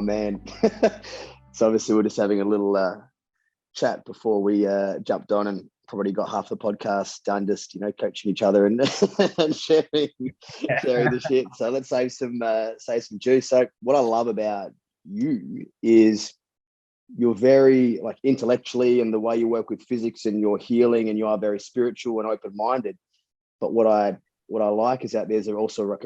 my man. So obviously we're just having a little chat before we jumped on, and probably got half the podcast done, just coaching each other and, and sharing the shit. So let's save some juice. So what I love about you is you're very like intellectually, and the way you work with physics, and your healing, and you are very spiritual and open-minded. But what I like is that there's also like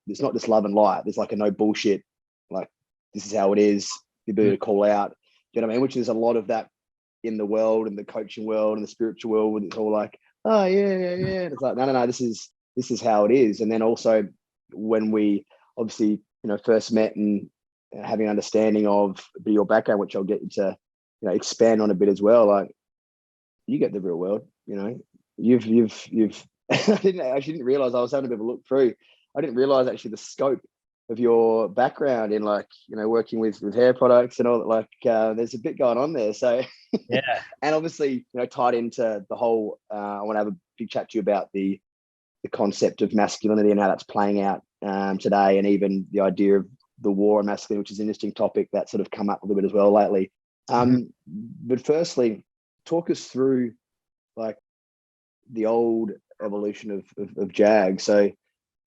there's not just love and light. There's like a no bullshit, like this is how it is, the ability to call out, you know what I mean? Which is a lot of that in the world, and the coaching world and the spiritual world, when it's all like, oh yeah. And it's like, no, this is how it is. And then also when we obviously, first met, and having understanding of your background, which I'll get you to, expand on a bit as well. Like, you get the real world, you've I didn't realize, I was having a bit of a look through. I didn't realize actually the scope of your background in, like, working with hair products and all that. Like, there's a bit going on there. So yeah. And obviously, tied into the whole, I want to have a big chat to you about the concept of masculinity and how that's playing out today, and even the idea of the war on masculinity, which is an interesting topic that's sort of come up a little bit as well lately. But firstly, talk us through like the old evolution of Jag. So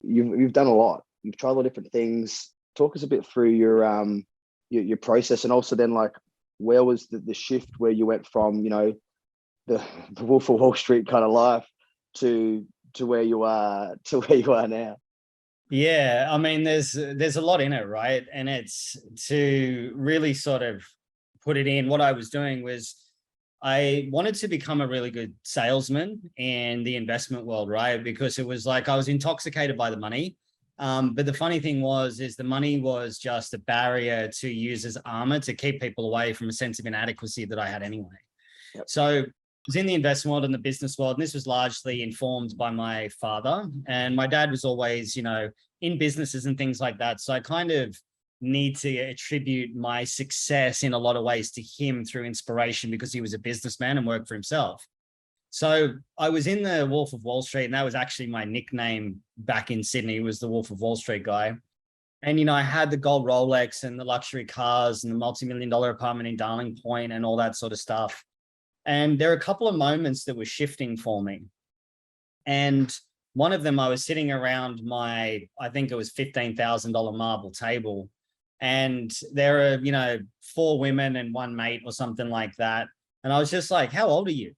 you've done a lot. You've tried a lot of different things. Talk us a bit through your process, and also then like, where was the shift where you went from, the Wolf of Wall Street kind of life to where you are now? Yeah, I mean, there's a lot in it, right? And it's to really sort of put it in. What I was doing was I wanted to become a really good salesman in the investment world, right? Because it was like I was intoxicated by the money. But the funny thing is the money was just a barrier to use as armor to keep people away from a sense of inadequacy that I had anyway. Yep. So I was in the investment world and the business world, and this was largely informed by my father. And my dad was always, in businesses and things like that. So I kind of need to attribute my success in a lot of ways to him through inspiration, because he was a businessman and worked for himself. So I was in the Wolf of Wall Street, and that was actually my nickname back in Sydney, was the Wolf of Wall Street guy. And, I had the gold Rolex and the luxury cars and the multi-million-dollar apartment in Darling Point and all that sort of stuff. And there were a couple of moments that were shifting for me. And one of them, I was sitting around I think it was $15,000 marble table. And there are, 4 women and 1 mate or something like that. And I was just like, how old are you?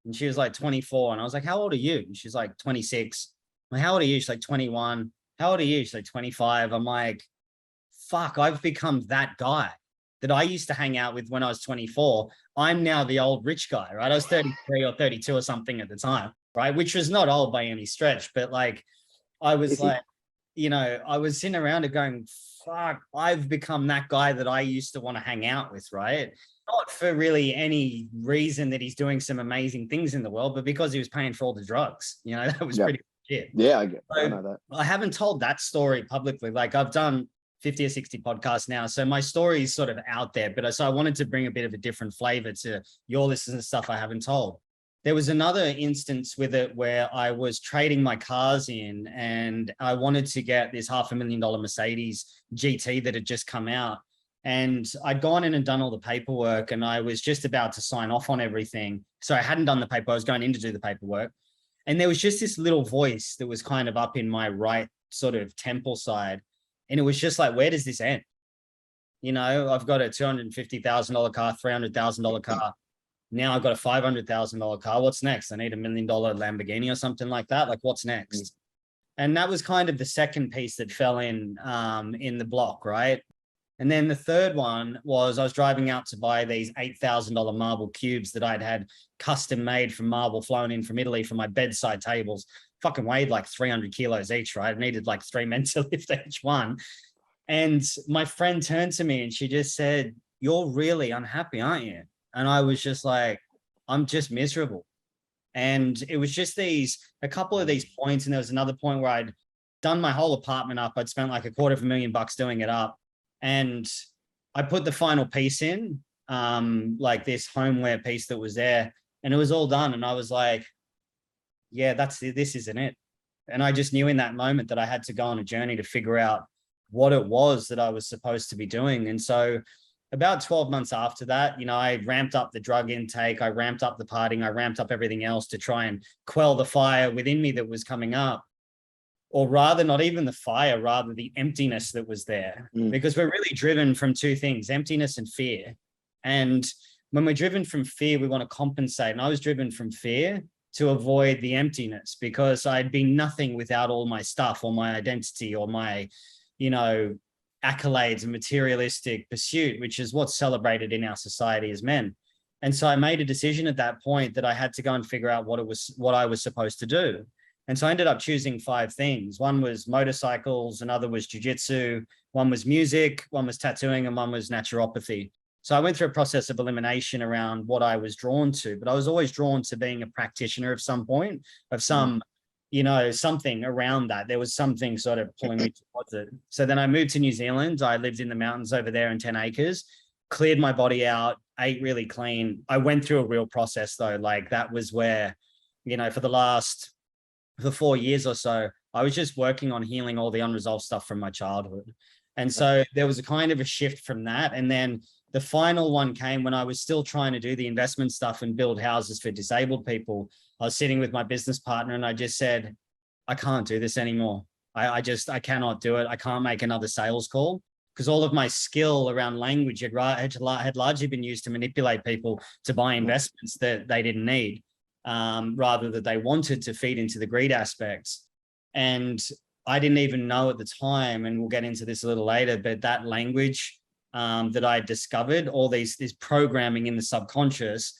And she was like 24. And I was like, how old are you? And she's like 26. I'm like, how old are you? She's like 21. How old are you? She's like 25. I'm like, fuck, I've become that guy that I used to hang out with when I was 24. I'm now the old rich guy, right? I was 33 or 32 or something at the time, right? Which was not old by any stretch, but like, I was like, I was sitting around and going, fuck, I've become that guy that I used to want to hang out with, right? Not for really any reason that he's doing some amazing things in the world, but because he was paying for all the drugs, that was pretty shit. Yeah, I know that. I haven't told that story publicly. Like, I've done 50 or 60 podcasts now. So my story is sort of out there, but so I wanted to bring a bit of a different flavor to your listeners and stuff I haven't told. There was another instance with it where I was trading my cars in, and I wanted to get this $500,000 Mercedes GT that had just come out. And I'd gone in and done all the paperwork, and I was just about to sign off on everything. So I hadn't done the paperwork. I was going in to do the paperwork. And there was just this little voice that was kind of up in my right sort of temple side. And it was just like, where does this end? I've got a $250,000 car, $300,000 car. Now I've got a $500,000 car. What's next? I need $1 million Lamborghini or something like that. Like, what's next? And that was kind of the second piece that fell in the block, right? And then the third one was I was driving out to buy these $8,000 marble cubes that I'd had custom made from marble flown in from Italy for my bedside tables. Fucking weighed like 300 kilos each, right? I needed like 3 men to lift each one. And my friend turned to me and she just said, "You're really unhappy, aren't you?" And I was just like, "I'm just miserable." And it was just a couple of these points. And there was another point where I'd done my whole apartment up. I'd spent like $250,000 doing it up. And I put the final piece in, like this homeware piece that was there, and it was all done. And I was like, yeah, this isn't it. And I just knew in that moment that I had to go on a journey to figure out what it was that I was supposed to be doing. And so about 12 months after that, I ramped up the drug intake, I ramped up the partying, I ramped up everything else to try and quell the fire within me that was coming up. Or rather, not even the fire, rather the emptiness that was there. Because we're really driven from two things, emptiness and fear. And when we're driven from fear, we want to compensate. And I was driven from fear to avoid the emptiness, because I'd been nothing without all my stuff or my identity or my, accolades and materialistic pursuit, which is what's celebrated in our society as men. And so I made a decision at that point that I had to go and figure out what I was supposed to do. And so I ended up choosing 5 things. One was motorcycles, another was jiu-jitsu, one was music, one was tattooing, and one was naturopathy. So I went through a process of elimination around what I was drawn to, but I was always drawn to being a practitioner of some point, of some, something around that. There was something sort of pulling me towards it. So then I moved to New Zealand. I lived in the mountains over there in 10 acres, cleared my body out, ate really clean. I went through a real process though. Like that was where, for 4 years or so, I was just working on healing all the unresolved stuff from my childhood. And so there was a kind of a shift from that. And then the final one came when I was still trying to do the investment stuff and build houses for disabled people. I was sitting with my business partner and I just said, I can't do this anymore. I cannot do it. I can't make another sales call, because all of my skill around language had largely been used to manipulate people to buy investments that they didn't need, rather that they wanted to feed into the greed aspects. And I didn't even know at the time, and we'll get into this a little later, but that language that I discovered, all this programming in the subconscious,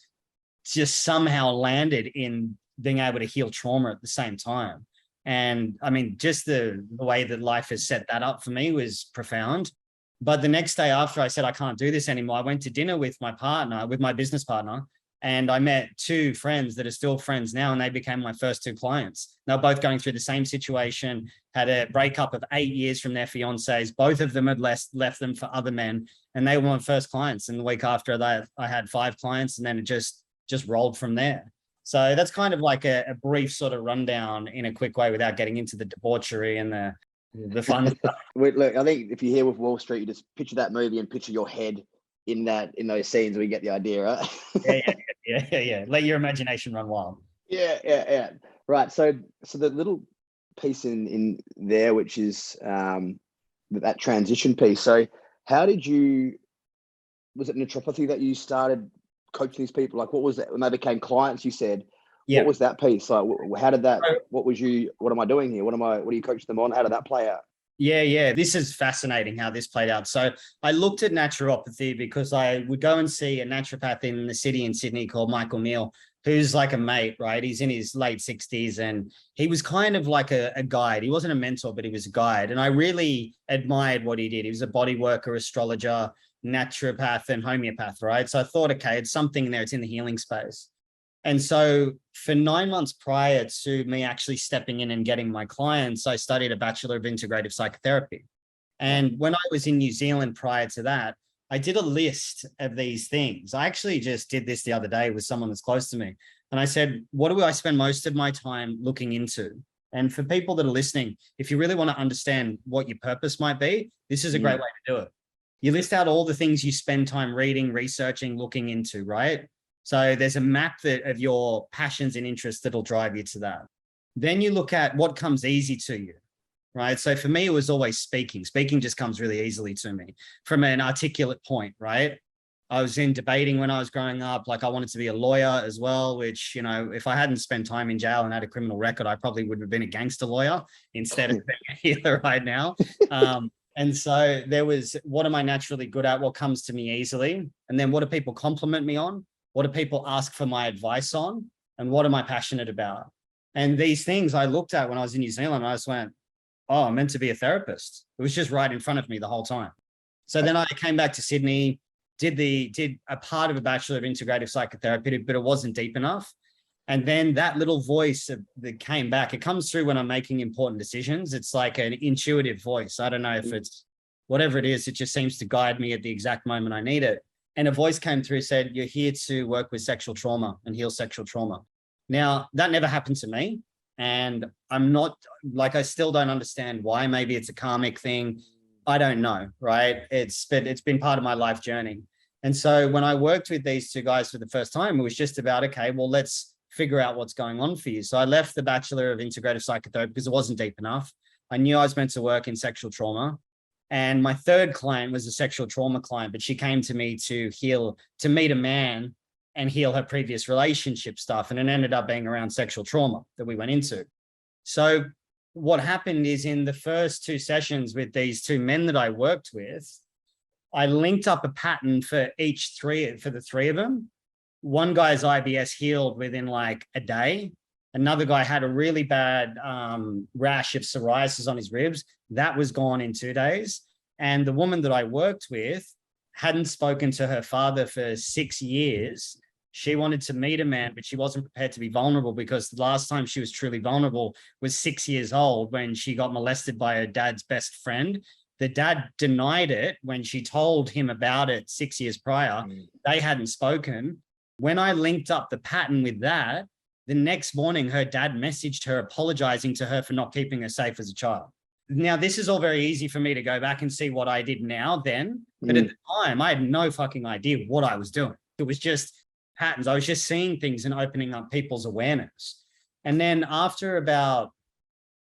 just somehow landed in being able to heal trauma at the same time. And I mean, just the way that life has set that up for me was profound. But the next day after I said, I can't do this anymore, I went to dinner with my business partner, and I met 2 friends that are still friends now, and they became my first 2 clients. They're both going through the same situation, had a breakup of 8 years from their fiancés. Both of them had left them for other men, and they were my first clients. And the week after that, I had 5 clients, and then it just rolled from there. So that's kind of like a brief sort of rundown in a quick way without getting into the debauchery and the fun stuff. Look, I think if you're here with Wall Street, you just picture that movie and picture your head in those scenes. We get the idea, right? Yeah. Let your imagination run wild. Yeah. Right. So the little piece in there, which is that transition piece. So how was it naturopathy that you started coaching these people? Like, what was that when they became clients? You said, what was that piece? Like, how did that? What am I doing here? What do you coach them on? How did that play out? Yeah. This is fascinating how this played out. So I looked at naturopathy because I would go and see a naturopath in the city in Sydney called Michael Neal, who's like a mate, right? He's in his late 60s, and he was kind of like a guide. He wasn't a mentor, but he was a guide. And I really admired what he did. He was a body worker, astrologer, naturopath, and homeopath, right? So I thought, okay, it's something there. It's in the healing space. And so for 9 months prior to me actually stepping in and getting my clients, I studied a Bachelor of Integrative Psychotherapy. And when I was in New Zealand prior to that, I did a list of these things. I actually just did this the other day with someone that's close to me. And I said, what do I spend most of my time looking into? And for people that are listening, if you really want to understand what your purpose might be, this is a great way to do it. You list out all the things you spend time reading, researching, looking into, right? So there's a map of your passions and interests that'll drive you to that. Then you look at what comes easy to you, right? So for me, it was always speaking. Speaking just comes really easily to me from an articulate point, right? I was in debating when I was growing up. Like, I wanted to be a lawyer as well, which, if I hadn't spent time in jail and had a criminal record, I probably would have been a gangster lawyer instead of being a healer right now. And so there was, what am I naturally good at? What comes to me easily? And then what do people compliment me on? What do people ask for my advice on? And what am I passionate about? And these things I looked at when I was in New Zealand, I just went, oh, I'm meant to be a therapist. It was just right in front of me the whole time. So then I came back to Sydney, did a part of a Bachelor of Integrative Psychotherapy, but it wasn't deep enough. And then that little voice that came back, it comes through when I'm making important decisions. It's like an intuitive voice. I don't know if it's whatever it is, it just seems to guide me at the exact moment I need it. And a voice came through, said, you're here to work with sexual trauma and heal sexual trauma. Now, that never happened to me. And I still don't understand why. Maybe it's a karmic thing. I don't know, right? It's been part of my life journey. And so when I worked with these two guys for the first time, it was just about, okay, well, let's figure out what's going on for you. So I left the Bachelor of Integrative Psychotherapy because it wasn't deep enough. I knew I was meant to work in sexual trauma. And my third client was a sexual trauma client, but she came to me to meet a man and heal her previous relationship stuff. And it ended up being around sexual trauma that we went into. So what happened is in the first two sessions with these two men that I worked with, I linked up a pattern for the three of them. One guy's IBS healed within like a day. Another guy had a really bad rash of psoriasis on his ribs. That was gone in 2 days. And the woman that I worked with hadn't spoken to her father for 6 years. She wanted to meet a man, but she wasn't prepared to be vulnerable because the last time she was truly vulnerable was 6 years old when she got molested by her dad's best friend. The dad denied it when she told him about it 6 years prior. They hadn't spoken. When I linked up the pattern with that, the next morning, her dad messaged her apologizing to her for not keeping her safe as a child. Now, this is all very easy for me to go back and see what I did then. But at the time, I had no fucking idea what I was doing. It was just patterns. I was just seeing things and opening up people's awareness. And then after about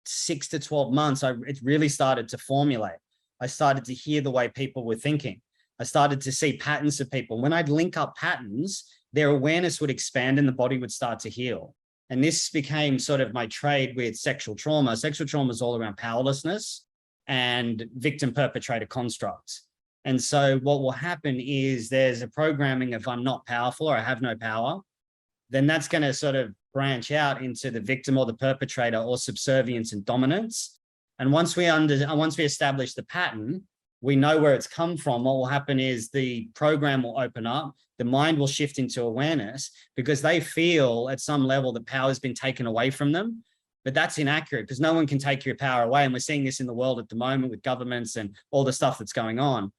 6 to 12 months, it really started to formulate. I started to hear the way people were thinking. I started to see patterns of people. When I'd link up patterns, their awareness would expand and the body would start to heal. And this became sort of my trade with sexual trauma. Sexual trauma is all around powerlessness and victim perpetrator constructs. And so what will happen is there's a programming of I'm not powerful or I have no power. Then that's going to sort of branch out into the victim or the perpetrator or subservience and dominance. And once we establish the pattern, we know where it's come from. What will happen is the program will open up, the mind will shift into awareness because they feel at some level that power has been taken away from them. But that's inaccurate because no one can take your power away. And we're seeing this in the world at the moment with governments and all the stuff that's going on.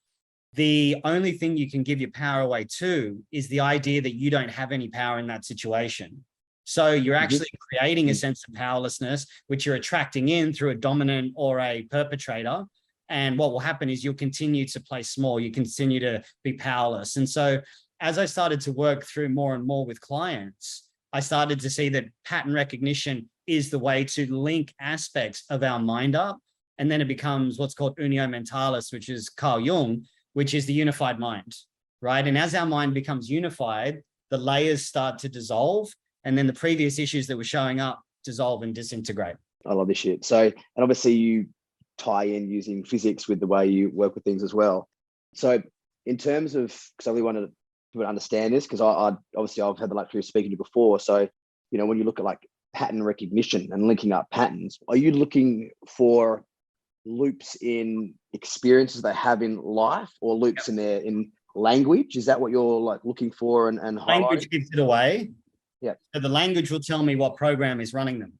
The only thing you can give your power away to is the idea that you don't have any power in that situation. So you're actually creating a sense of powerlessness, which you're attracting in through a dominant or a perpetrator. And what will happen is you'll continue to play small. You continue to be powerless. And so as I started to work through more and more with clients, I started to see that pattern recognition is the way to link aspects of our mind up. And then it becomes what's called unio mentalis, which is Carl Jung, which is the unified mind, right? And as our mind becomes unified, the layers start to dissolve. And then the previous issues that were showing up dissolve and disintegrate. I love this shit. So, and obviously you tie in using physics with the way you work with things as well. So in terms of, because I really wanted to understand this, because I obviously I've had the luxury of speaking to you before. So, you know, when you look at like pattern recognition and linking up patterns, are you looking for loops in experiences they have in life or loops in language? Is that what you're like looking for and language highlighting? gives it away. Yeah. So the language will tell me what program is running them.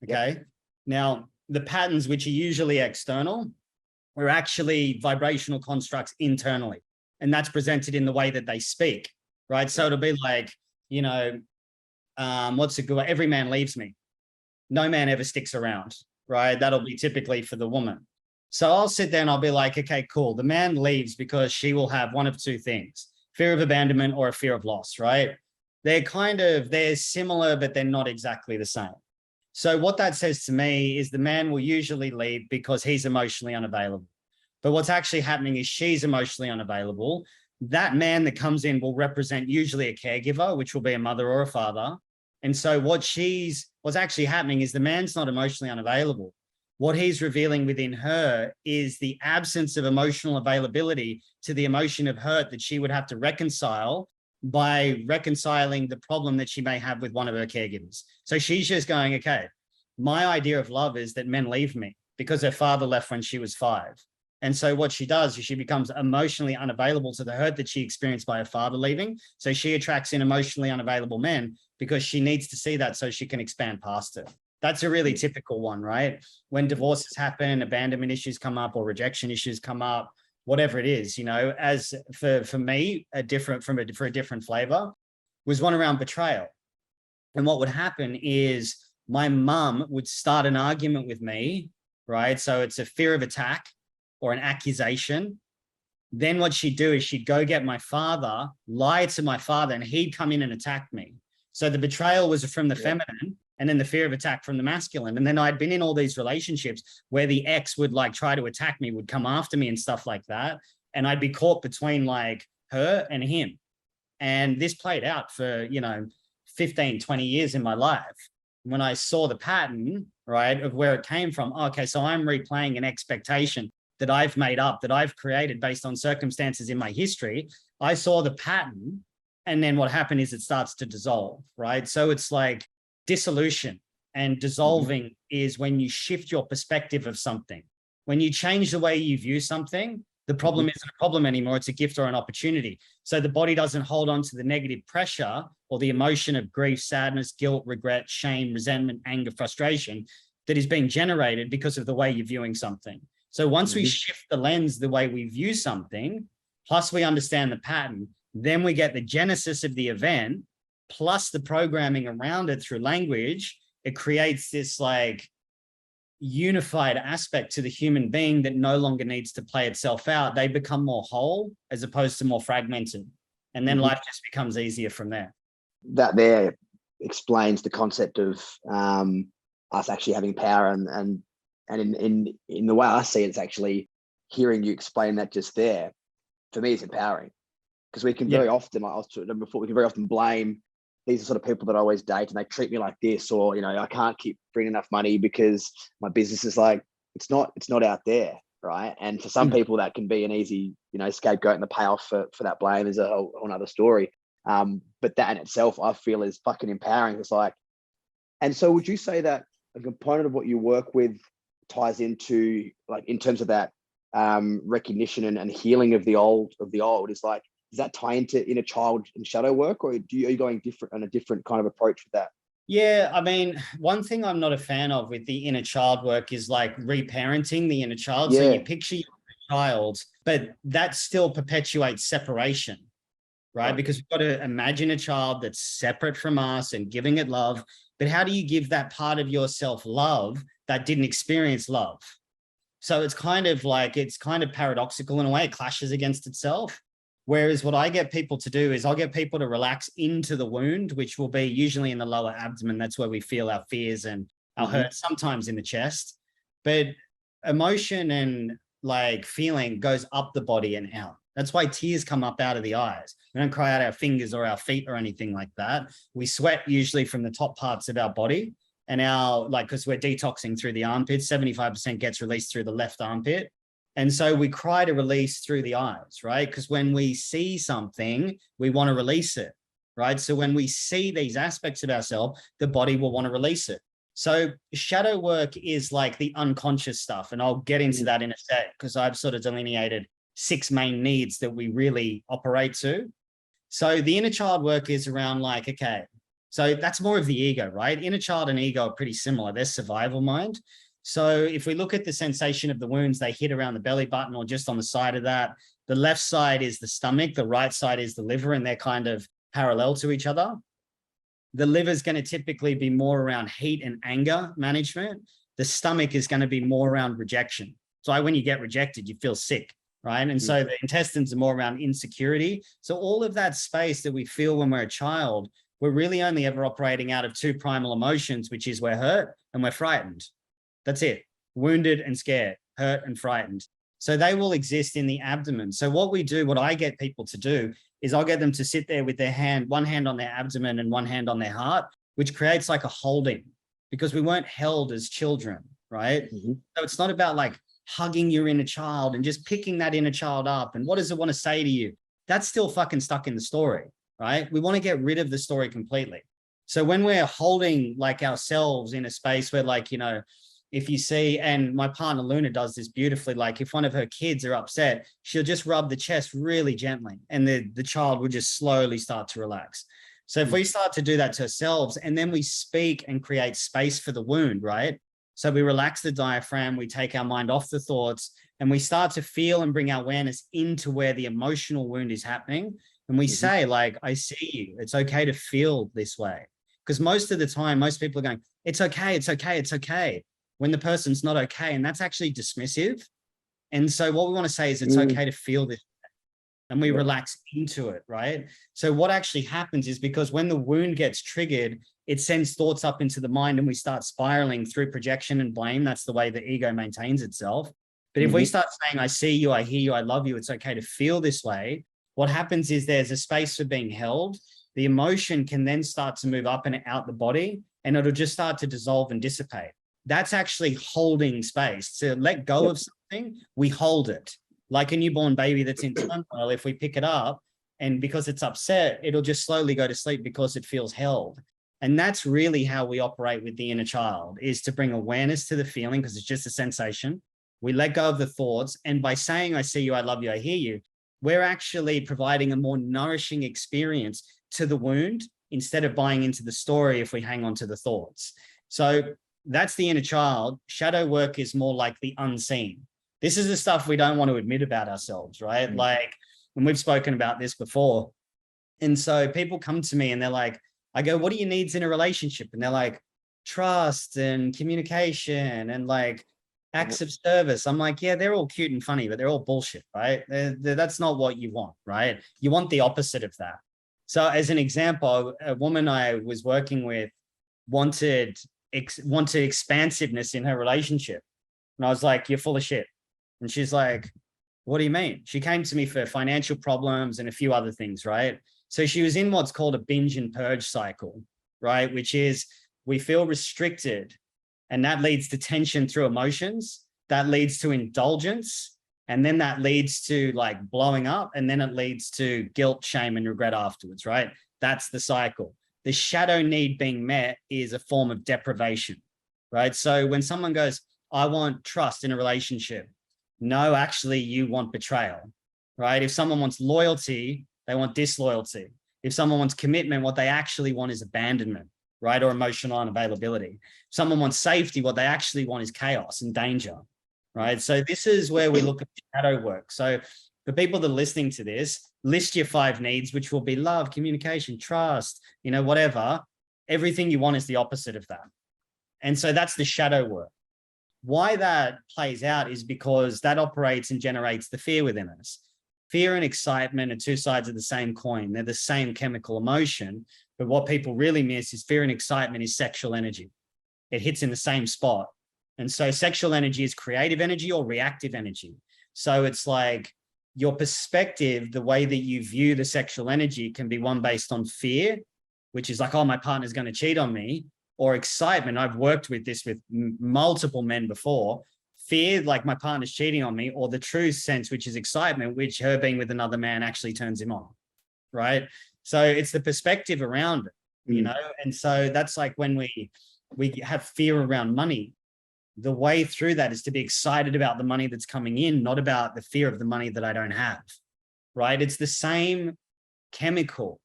Okay. Yep. Now, the patterns, which are usually external, are actually vibrational constructs internally. And that's presented in the way that they speak, right? So it'll be like, you know, what's a good one? Every man leaves me. No man ever sticks around, right? That'll be typically for the woman. So I'll sit there and I'll be like, okay, cool. The man leaves because she will have one of two things, fear of abandonment or a fear of loss, right? They're similar, but they're not exactly the same. So what that says to me is the man will usually leave because he's emotionally unavailable. But what's actually happening is she's emotionally unavailable. That man that comes in will represent usually a caregiver, which will be a mother or a father. And so what's actually happening is the man's not emotionally unavailable. What he's revealing within her is the absence of emotional availability to the emotion of hurt that she would have to reconcile by reconciling the problem that she may have with one of her caregivers. So she's just going, okay, my idea of love is that men leave me because her father left when she was 5. And so what she does is she becomes emotionally unavailable to the hurt that she experienced by her father leaving. So she attracts in emotionally unavailable men because she needs to see that so she can expand past it. That's a really typical one, right? When divorces happen, abandonment issues come up or rejection issues come up, whatever it is, you know, as for me, for a different flavor was one around betrayal. And what would happen is my mum would start an argument with me, right? So it's a fear of attack. or an accusation, then what she'd do is she'd go get my father, lie to my father, and he'd come in and attack me. So the betrayal was from the feminine, and then the fear of attack from the masculine. And then I'd been in all these relationships where the ex would like try to attack me, would come after me and stuff like that. And I'd be caught between like her and him. And this played out for, 15, 20 years in my life. When I saw the pattern, right, of where it came from, okay, so I'm replaying an expectation that I've made up, that I've created based on circumstances in my history. I saw the pattern, and then what happened is it starts to dissolve, right? So it's like dissolution and dissolving is when you shift your perspective of something. When you change the way you view something, the problem isn't a problem anymore. It's a gift or an opportunity. So the body doesn't hold on to the negative pressure or the emotion of grief, sadness, guilt, regret, shame, resentment, anger, frustration that is being generated because of the way you're viewing something. So once we shift the lens, the way we view something, plus we understand the pattern, then we get the genesis of the event, plus the programming around it through language. It creates this like unified aspect to the human being that no longer needs to play itself out. They become more whole as opposed to more fragmented. And then life just becomes easier from there. That there explains the concept of us actually having power, and in the way I see it, it's actually hearing you explain that just there, for me, is empowering. Because we can very often, like I was talking before, we can very often blame these are sort of people that I always date and they treat me like this, or, I can't keep bringing enough money because my business is like, it's not out there, right? And for some people that can be an easy, scapegoat, and the payoff for that blame is a whole other story. But that in itself, I feel, is fucking empowering. It's like, and so would you say that a component of what you work with ties into, like, in terms of that recognition and healing of the old is like, does that tie into inner child and shadow work, or are you going different a different kind of approach with that? Yeah, I mean, one thing I'm not a fan of with the inner child work is like reparenting the inner child. So you picture your child, but that still perpetuates separation, right? Because we've got to imagine a child that's separate from us and giving it love. But how do you give that part of yourself love that didn't experience love? So it's kind of paradoxical in a way. It clashes against itself. Whereas what I get people to do is I'll get people to relax into the wound, which will be usually in the lower abdomen. That's where we feel our fears and our hurt, sometimes in the chest. But emotion and like feeling goes up the body and out. That's why tears come up out of the eyes. We don't cry out our fingers or our feet or anything like that. We sweat usually from the top parts of our body, and because we're detoxing through the armpits, 75% gets released through the left armpit. And so we cry to release through the eyes, right? Because when we see something, we want to release it, right? So when we see these aspects of ourselves, the body will want to release it. So shadow work is like the unconscious stuff. And I'll get into that in a sec, because I've sort of delineated 6 main needs that we really operate to. So the inner child work is around like, okay, so that's more of the ego, right? Inner child and ego are pretty similar. They're survival mind. So if we look at the sensation of the wounds, they hit around the belly button or just on the side of that. The left side is the stomach, the right side is the liver, and they're kind of parallel to each other. The liver is going to typically be more around heat and anger management. The stomach is going to be more around rejection. So when you get rejected, you feel sick, right? And so the intestines are more around insecurity. So all of that space that we feel when we're a child, we're really only ever operating out of 2 primal emotions, which is we're hurt and we're frightened. That's it. Wounded and scared, hurt and frightened. So they will exist in the abdomen. So what I get people to do is I'll get them to sit there with one hand on their abdomen and one hand on their heart, which creates like a holding, because we weren't held as children, right? So it's not about like hugging your inner child and just picking that inner child up. And what does it want to say to you? That's still fucking stuck in the story, right? We want to get rid of the story completely. So when we're holding like ourselves in a space where like, if you see, and my partner Luna does this beautifully, like if one of her kids are upset, she'll just rub the chest really gently and the child will just slowly start to relax. So if we start to do that to ourselves, and then we speak and create space for the wound, right? So we relax the diaphragm, we take our mind off the thoughts, and we start to feel and bring our awareness into where the emotional wound is happening. And we say like, I see you, it's okay to feel this way. Because most of the time, most people are going, it's okay, it's okay, it's okay, when the person's not okay. And that's actually dismissive. And so what we want to say is it's okay to feel this, and we relax into it, right? So what actually happens is, because when the wound gets triggered, it sends thoughts up into the mind and we start spiraling through projection and blame. That's the way the ego maintains itself. But if we start saying, I see you, I hear you, I love you, it's okay to feel this way, what happens is there's a space for being held. The emotion can then start to move up and out the body, and it'll just start to dissolve and dissipate. That's actually holding space. To let go of something, we hold it. Like a newborn baby that's in turmoil, if we pick it up and because it's upset, it'll just slowly go to sleep because it feels held. And that's really how we operate with the inner child, is to bring awareness to the feeling, because it's just a sensation. We let go of the thoughts. And by saying, I see you, I love you, I hear you, we're actually providing a more nourishing experience to the wound instead of buying into the story if we hang on to the thoughts. So that's the inner child. Shadow work is more like the unseen. This is the stuff we don't want to admit about ourselves, right? Like, when we've spoken about this before. And so people come to me and they're like, I go, what are your needs in a relationship? And they're like, trust and communication and like acts of service. I'm like, yeah, they're all cute and funny, but they're all bullshit, right? That's not what you want, right? You want the opposite of that. So as an example, a woman I was working with wanted expansiveness in her relationship. And I was like, you're full of shit. And she's like, what do you mean? She came to me for financial problems and a few other things, right? So she was in what's called a binge and purge cycle, right? Which is, we feel restricted, and that leads to tension through emotions. That leads to indulgence. And then that leads to like blowing up. And then it leads to guilt, shame, and regret afterwards, right? That's the cycle. The shadow need being met is a form of deprivation, right? So when someone goes, I want trust in a relationship. No, actually, you want betrayal, right? If someone wants loyalty, they want disloyalty. If someone wants commitment, what they actually want is abandonment, right? Or emotional unavailability. If someone wants safety, what they actually want is chaos and danger, right? So this is where we look at shadow work. So for people that are listening to this, list your 5 needs, which will be love, communication, trust, whatever. Everything you want is the opposite of that. And so that's the shadow work. Why that plays out is because that operates and generates the fear within us. Fear and excitement are 2 sides of the same coin. They're the same chemical emotion. But what people really miss is fear and excitement is sexual energy. It hits in the same spot. And so sexual energy is creative energy or reactive energy. So it's like your perspective, the way that you view the sexual energy can be one based on fear, which is like, oh, my partner's going to cheat on me, or excitement. I've worked with this with multiple men before. Fear, like my partner's cheating on me, or the true sense, which is excitement, which her being with another man actually turns him on, right? So it's the perspective around it, And so that's like when we have fear around money, the way through that is to be excited about the money that's coming in, not about the fear of the money that I don't have, right? It's the same chemical,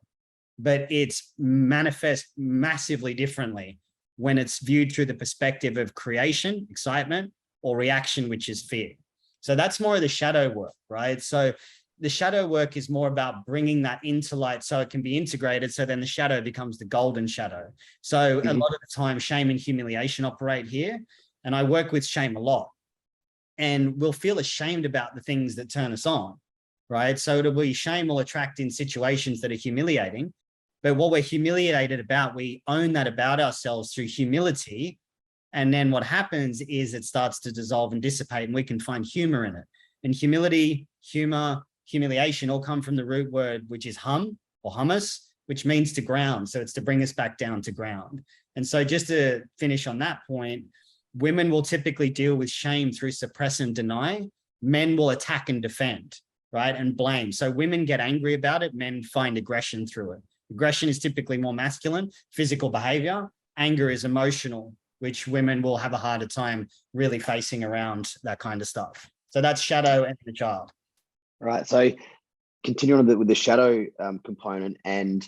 but it's manifest massively differently when it's viewed through the perspective of creation, excitement, or reaction, which is fear. So that's more of the shadow work, right? So the shadow work is more about bringing that into light so it can be integrated. So then the shadow becomes the golden shadow. So a lot of the time, shame and humiliation operate here. And I work with shame a lot. And we'll feel ashamed about the things that turn us on, right? So it'll be shame will attract in situations that are humiliating. But what we're humiliated about, we own that about ourselves through humility. And then what happens is it starts to dissolve and dissipate, and we can find humor in it. And humility, humor, humiliation all come from the root word, which is hum or hummus, which means to ground. So it's to bring us back down to ground. And so just to finish on that point, women will typically deal with shame through suppress and deny. Men will attack and defend, right? And blame. So women get angry about it. Men find aggression through it. Aggression is typically more masculine, physical behavior. Anger is emotional, which women will have a harder time really facing around that kind of stuff. So that's shadow and the child. Right. So continuing a bit with the shadow component and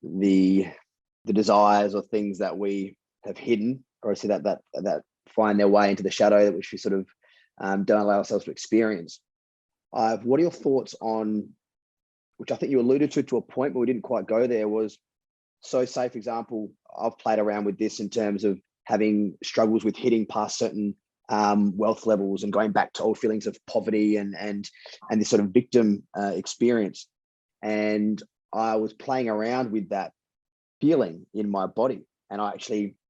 the desires or things that we have hidden, or see that find their way into the shadow, which we sort of don't allow ourselves to experience. What are your thoughts on, which I think you alluded to a point, but we didn't quite go there, was, so say, for example, I've played around with this in terms of having struggles with hitting past certain wealth levels and going back to old feelings of poverty and this sort of victim experience. And I was playing around with that feeling in my body. And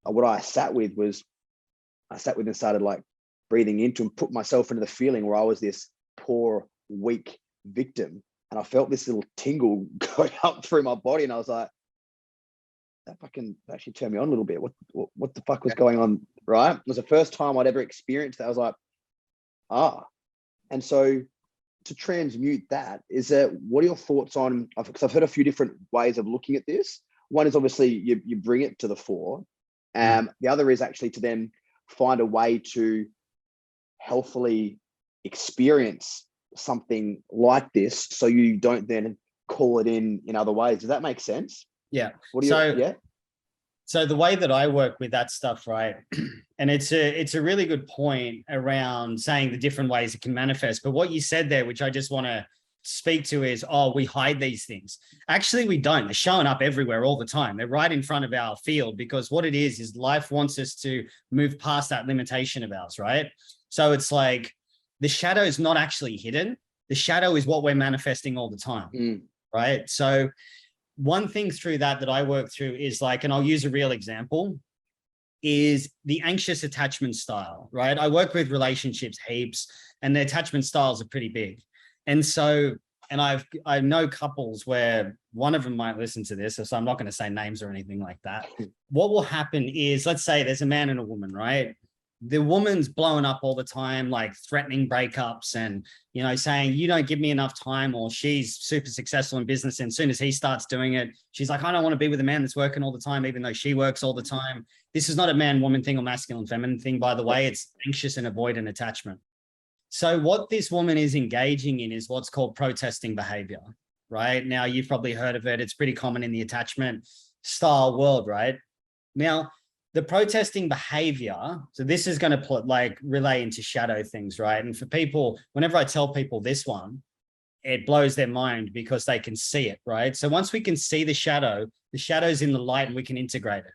what I sat with and started like breathing into and put myself into the feeling where I was this poor, weak victim. And I felt this little tingle going up through my body. And I was like, that fucking actually turned me on a little bit. What the fuck was going on? Right. It was the first time I'd ever experienced that. I was like, and so to transmute that what are your thoughts on, because I've heard a few different ways of looking at this. One is obviously you bring it to the fore. The other is actually to then find a way to healthfully experience something like this, so you don't then call it in other ways. Does that make sense? Yeah. Yeah. So the way that I work with that stuff, right? And it's a really good point around saying the different ways it can manifest. But what you said there, which I just want to speak to, is, we hide these things. Actually, we don't. They're showing up everywhere all the time. They're right in front of our field, because what it is life wants us to move past that limitation of ours, right? So it's like the shadow is not actually hidden. The shadow is what we're manifesting all the time, right? So one thing through that I work through is like, and I'll use a real example, is the anxious attachment style, right? I work with relationships heaps, and the attachment styles are pretty big. And so, and I know couples where one of them might listen to this, so I'm not going to say names or anything like that. What will happen is, let's say there's a man and a woman, right? The woman's blowing up all the time, like threatening breakups and, saying, you don't give me enough time, or she's super successful in business. And as soon as he starts doing it, she's like, I don't want to be with a man that's working all the time, even though she works all the time. This is not a man-woman thing or masculine-feminine thing, by the way. It's anxious and avoidant attachment. So what this woman is engaging in is what's called protesting behavior, right? Now, you've probably heard of it. It's pretty common in the attachment style world, right? Now, the protesting behavior, so this is going to relay into shadow things, right? And for people, whenever I tell people this one, it blows their mind because they can see it, right? So once we can see the shadow's in the light, and we can integrate it.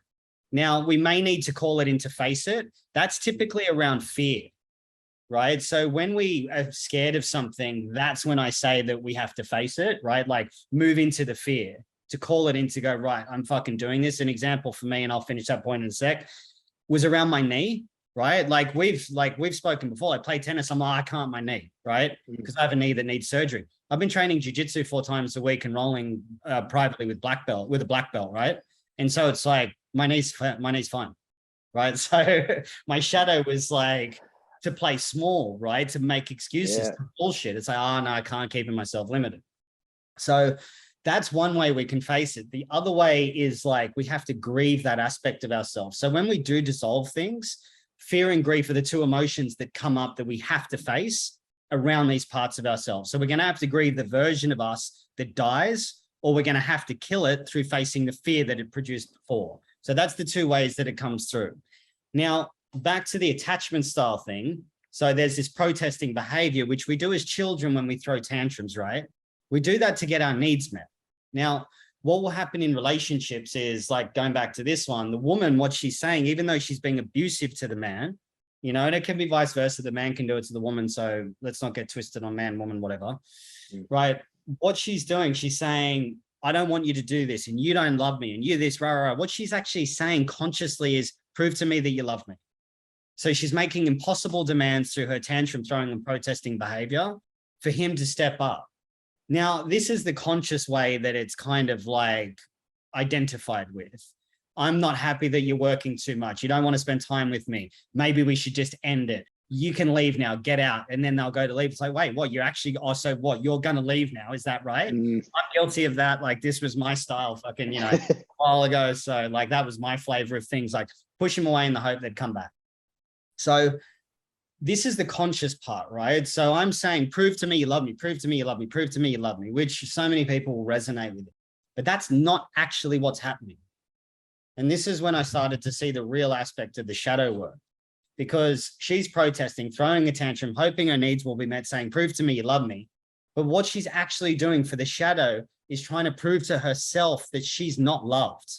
Now, we may need to call it in to face it. That's typically around fear, right? So when we are scared of something, that's when I say that we have to face it, right? Like move into the fear, to call it in, to go, right, I'm fucking doing this. An example for me, and I'll finish that point in a sec, was around my knee, right? Like we've spoken before. I play tennis. I'm like, I can't my knee, right? Because I have a knee that needs surgery. I've been training jiu-jitsu 4 times a week and rolling privately with a black belt, right? And so it's like, my knee's fine, right? So my shadow was like to play small, right? To make excuses, to bullshit. It's like, no, I can't, keep myself limited. So that's one way we can face it. The other way is like, we have to grieve that aspect of ourselves. So when we do dissolve things, fear and grief are the 2 emotions that come up that we have to face around these parts of ourselves. So we're going to have to grieve the version of us that dies, or we're going to have to kill it through facing the fear that it produced before. So that's the 2 ways that it comes through. Now, back to the attachment style thing. So there's this protesting behavior, which we do as children when we throw tantrums, right? We do that to get our needs met. Now, what will happen in relationships is, like, going back to this one, the woman, what she's saying, even though she's being abusive to the man, and it can be vice versa. The man can do it to the woman. So let's not get twisted on man, woman, whatever, right? What she's doing, she's saying, I don't want you to do this, and you don't love me, and you this, rah, rah, rah. What she's actually saying consciously is, prove to me that you love me. So she's making impossible demands through her tantrum throwing and protesting behavior for him to step up. Now, this is the conscious way that it's kind of like identified with. I'm not happy that you're working too much. You don't want to spend time with me. Maybe we should just end it. You can leave now, get out. And then they'll go to leave. It's like, wait, what? You're actually also what? You're going to leave now. Is that right? I'm guilty of that. Like, this was my style fucking, a while ago. So like, that was my flavor of things, like push them away in the hope they'd come back. So this is the conscious part, right? So I'm saying, prove to me you love me, prove to me you love me, prove to me you love me, which so many people will resonate with it. But that's not actually what's happening. And this is when I started to see the real aspect of the shadow work, because she's protesting, throwing a tantrum, hoping her needs will be met, saying, prove to me you love me. But what she's actually doing for the shadow is trying to prove to herself that she's not loved.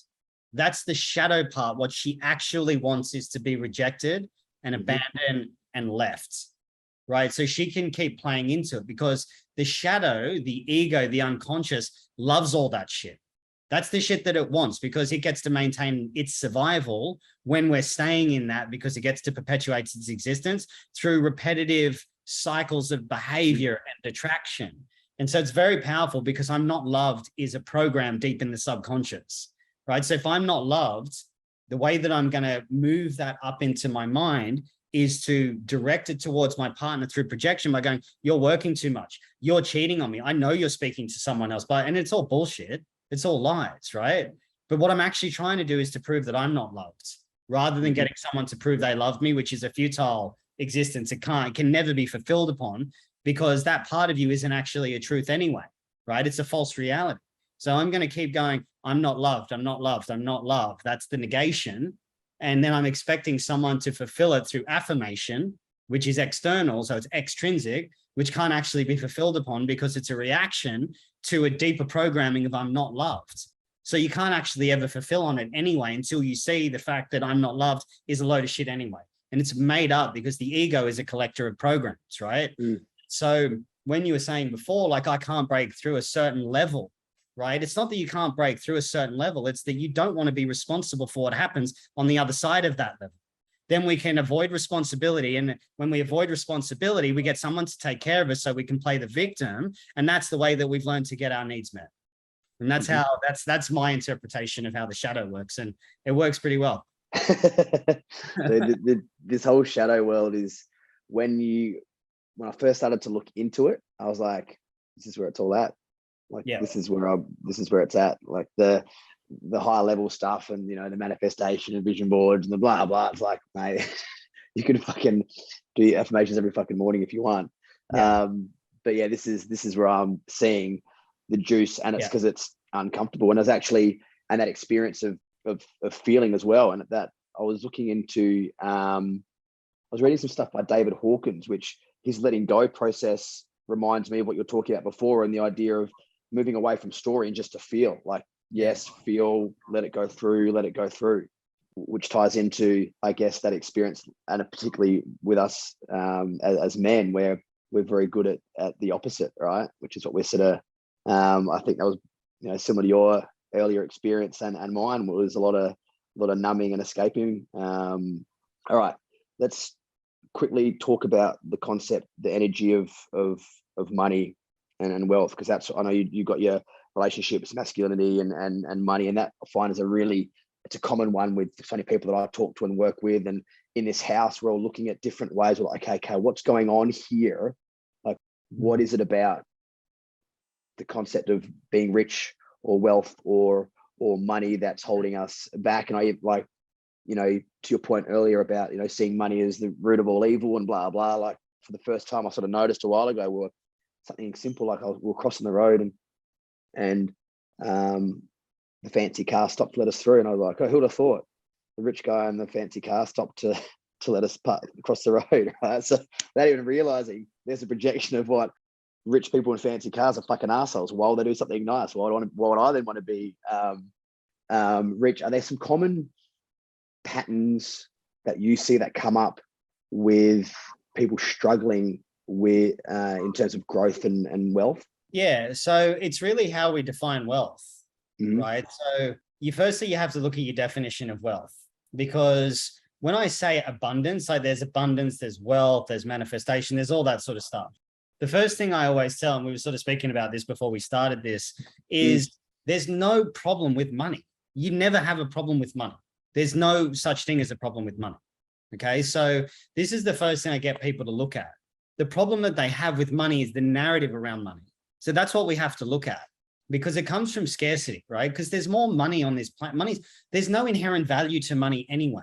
That's the shadow part. What she actually wants is to be rejected and abandoned and left, right? So she can keep playing into it because the shadow, the ego, the unconscious loves all that shit. That's the shit that it wants because it gets to maintain its survival when we're staying in that, because it gets to perpetuate its existence through repetitive cycles of behavior and attraction. And so it's very powerful because I'm not loved is a program deep in the subconscious, right? So if I'm not loved, the way that I'm going to move that up into my mind is to direct it towards my partner through projection by going, you're working too much. You're cheating on me. I know you're speaking to someone else, and it's all bullshit. It's all lies, right? But what I'm actually trying to do is to prove that I'm not loved rather than getting someone to prove they love me, which is a futile existence. It can never be fulfilled upon because that part of you isn't actually a truth anyway, right? It's a false reality. So I'm going to keep going, I'm not loved, I'm not loved, I'm not loved. That's the negation. And then I'm expecting someone to fulfill it through affirmation, which is external. So it's extrinsic, which can't actually be fulfilled upon because it's a reaction to a deeper programming of I'm not loved. So you can't actually ever fulfill on it anyway until you see the fact that I'm not loved is a load of shit anyway. And it's made up because the ego is a collector of programs, right? So when you were saying before, like I can't break through a certain level, right? It's not that you can't break through a certain level. It's that you don't want to be responsible for what happens on the other side of that level. Then we can avoid responsibility. And when we avoid responsibility, we get someone to take care of us so we can play the victim. And that's the way that we've learned to get our needs met. And that's how, that's my interpretation of how the shadow works. And it works pretty well. So this whole shadow world is when I first started to look into it, I was like, this is where it's all at. Like, this is where it's at. Like the higher level stuff and, you know, the manifestation and vision boards and the blah, blah. It's like, mate, you could fucking do affirmations every fucking morning if you want. But yeah, this is where I'm seeing the juice, and it's because it's uncomfortable. And and that experience of feeling as well. And that I was looking into, I was reading some stuff by David Hawkins, which his letting go process reminds me of what you're talking about before, and the idea of moving away from story and just to feel. Like, yes, feel, let it go through, which ties into, I guess, that experience, and particularly with us as men, where we're very good at the opposite, right? Which is what we're sort of, I think that was, you know, similar to your earlier experience and mine, was a lot of numbing and escaping. All right, let's quickly talk about the concept, the energy of money and wealth, because that's, I know you got your relationships, masculinity and money, and that I find is it's a common one with so many people that I talk to and work with. And in this house, we're all looking at different ways. We're like, okay, what's going on here? Like, what is it about the concept of being rich or wealth or money that's holding us back? And I, like, you know, to your point earlier about, you know, seeing money as the root of all evil and blah, blah, like, for the first time I sort of noticed a while ago, well, something simple, like we were crossing the road and the fancy car stopped to let us through, and I was like, oh, who'd have thought? The rich guy in the fancy car stopped to let us across the road, right? So without even realizing, there's a projection of what rich people in fancy cars are fucking assholes. Why would they do something nice? Why would I then want to be rich? Are there some common patterns that you see that come up with people struggling with in terms of growth and wealth? Yeah, so it's really how we define wealth, right? So you have to look at your definition of wealth, because when I say abundance, like there's abundance, there's wealth, there's manifestation, there's all that sort of stuff. The first thing I always tell, and we were sort of speaking about this before we started this, is there's no problem with money. You never have a problem with money. There's no such thing as a problem with money. Okay, so this is the first thing I get people to look at. The problem that they have with money is the narrative around money. So that's what we have to look at, because it comes from scarcity, right? Because there's more money on this planet. There's no inherent value to money anyway.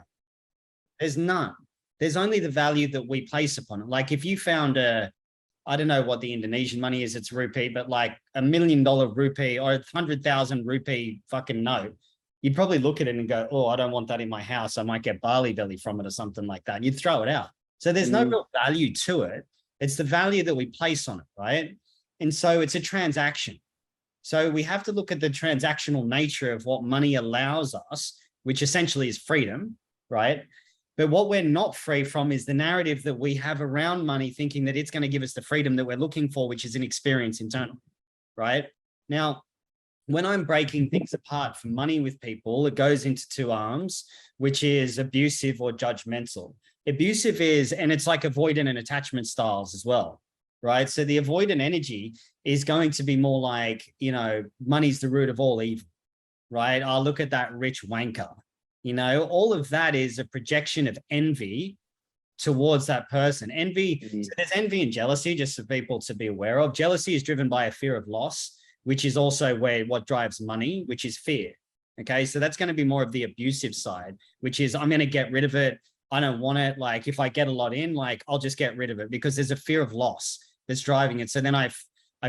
There's none. There's only the value that we place upon it. Like if you found I don't know what the Indonesian money is, it's rupee, but like $1 million rupee or 100,000 rupee fucking note, you'd probably look at it and go, oh, I don't want that in my house. I might get barley belly from it or something like that. And you'd throw it out. So there's no real value to it. It's the value that we place on it, right? And so it's a transaction. So we have to look at the transactional nature of what money allows us, which essentially is freedom, right? But what we're not free from is the narrative that we have around money, thinking that it's going to give us the freedom that we're looking for, which is an experience internal, right? Now, when I'm breaking things apart for money with people, it goes into two arms, which is abusive or judgmental. Abusive is, and it's like avoidant and attachment styles as well, right? So the avoidant energy is going to be more like, you know, money's the root of all evil, right? I'll look at that rich wanker. You know, all of that is a projection of envy towards that person. Envy, so there's envy and jealousy, just for people to be aware of. Jealousy is driven by a fear of loss, which is also what drives money, which is fear. Okay, so that's going to be more of the abusive side, which is I'm going to get rid of it. I don't want it. Like if I get a lot in, like I'll just get rid of it because there's a fear of loss that's driving it. So then I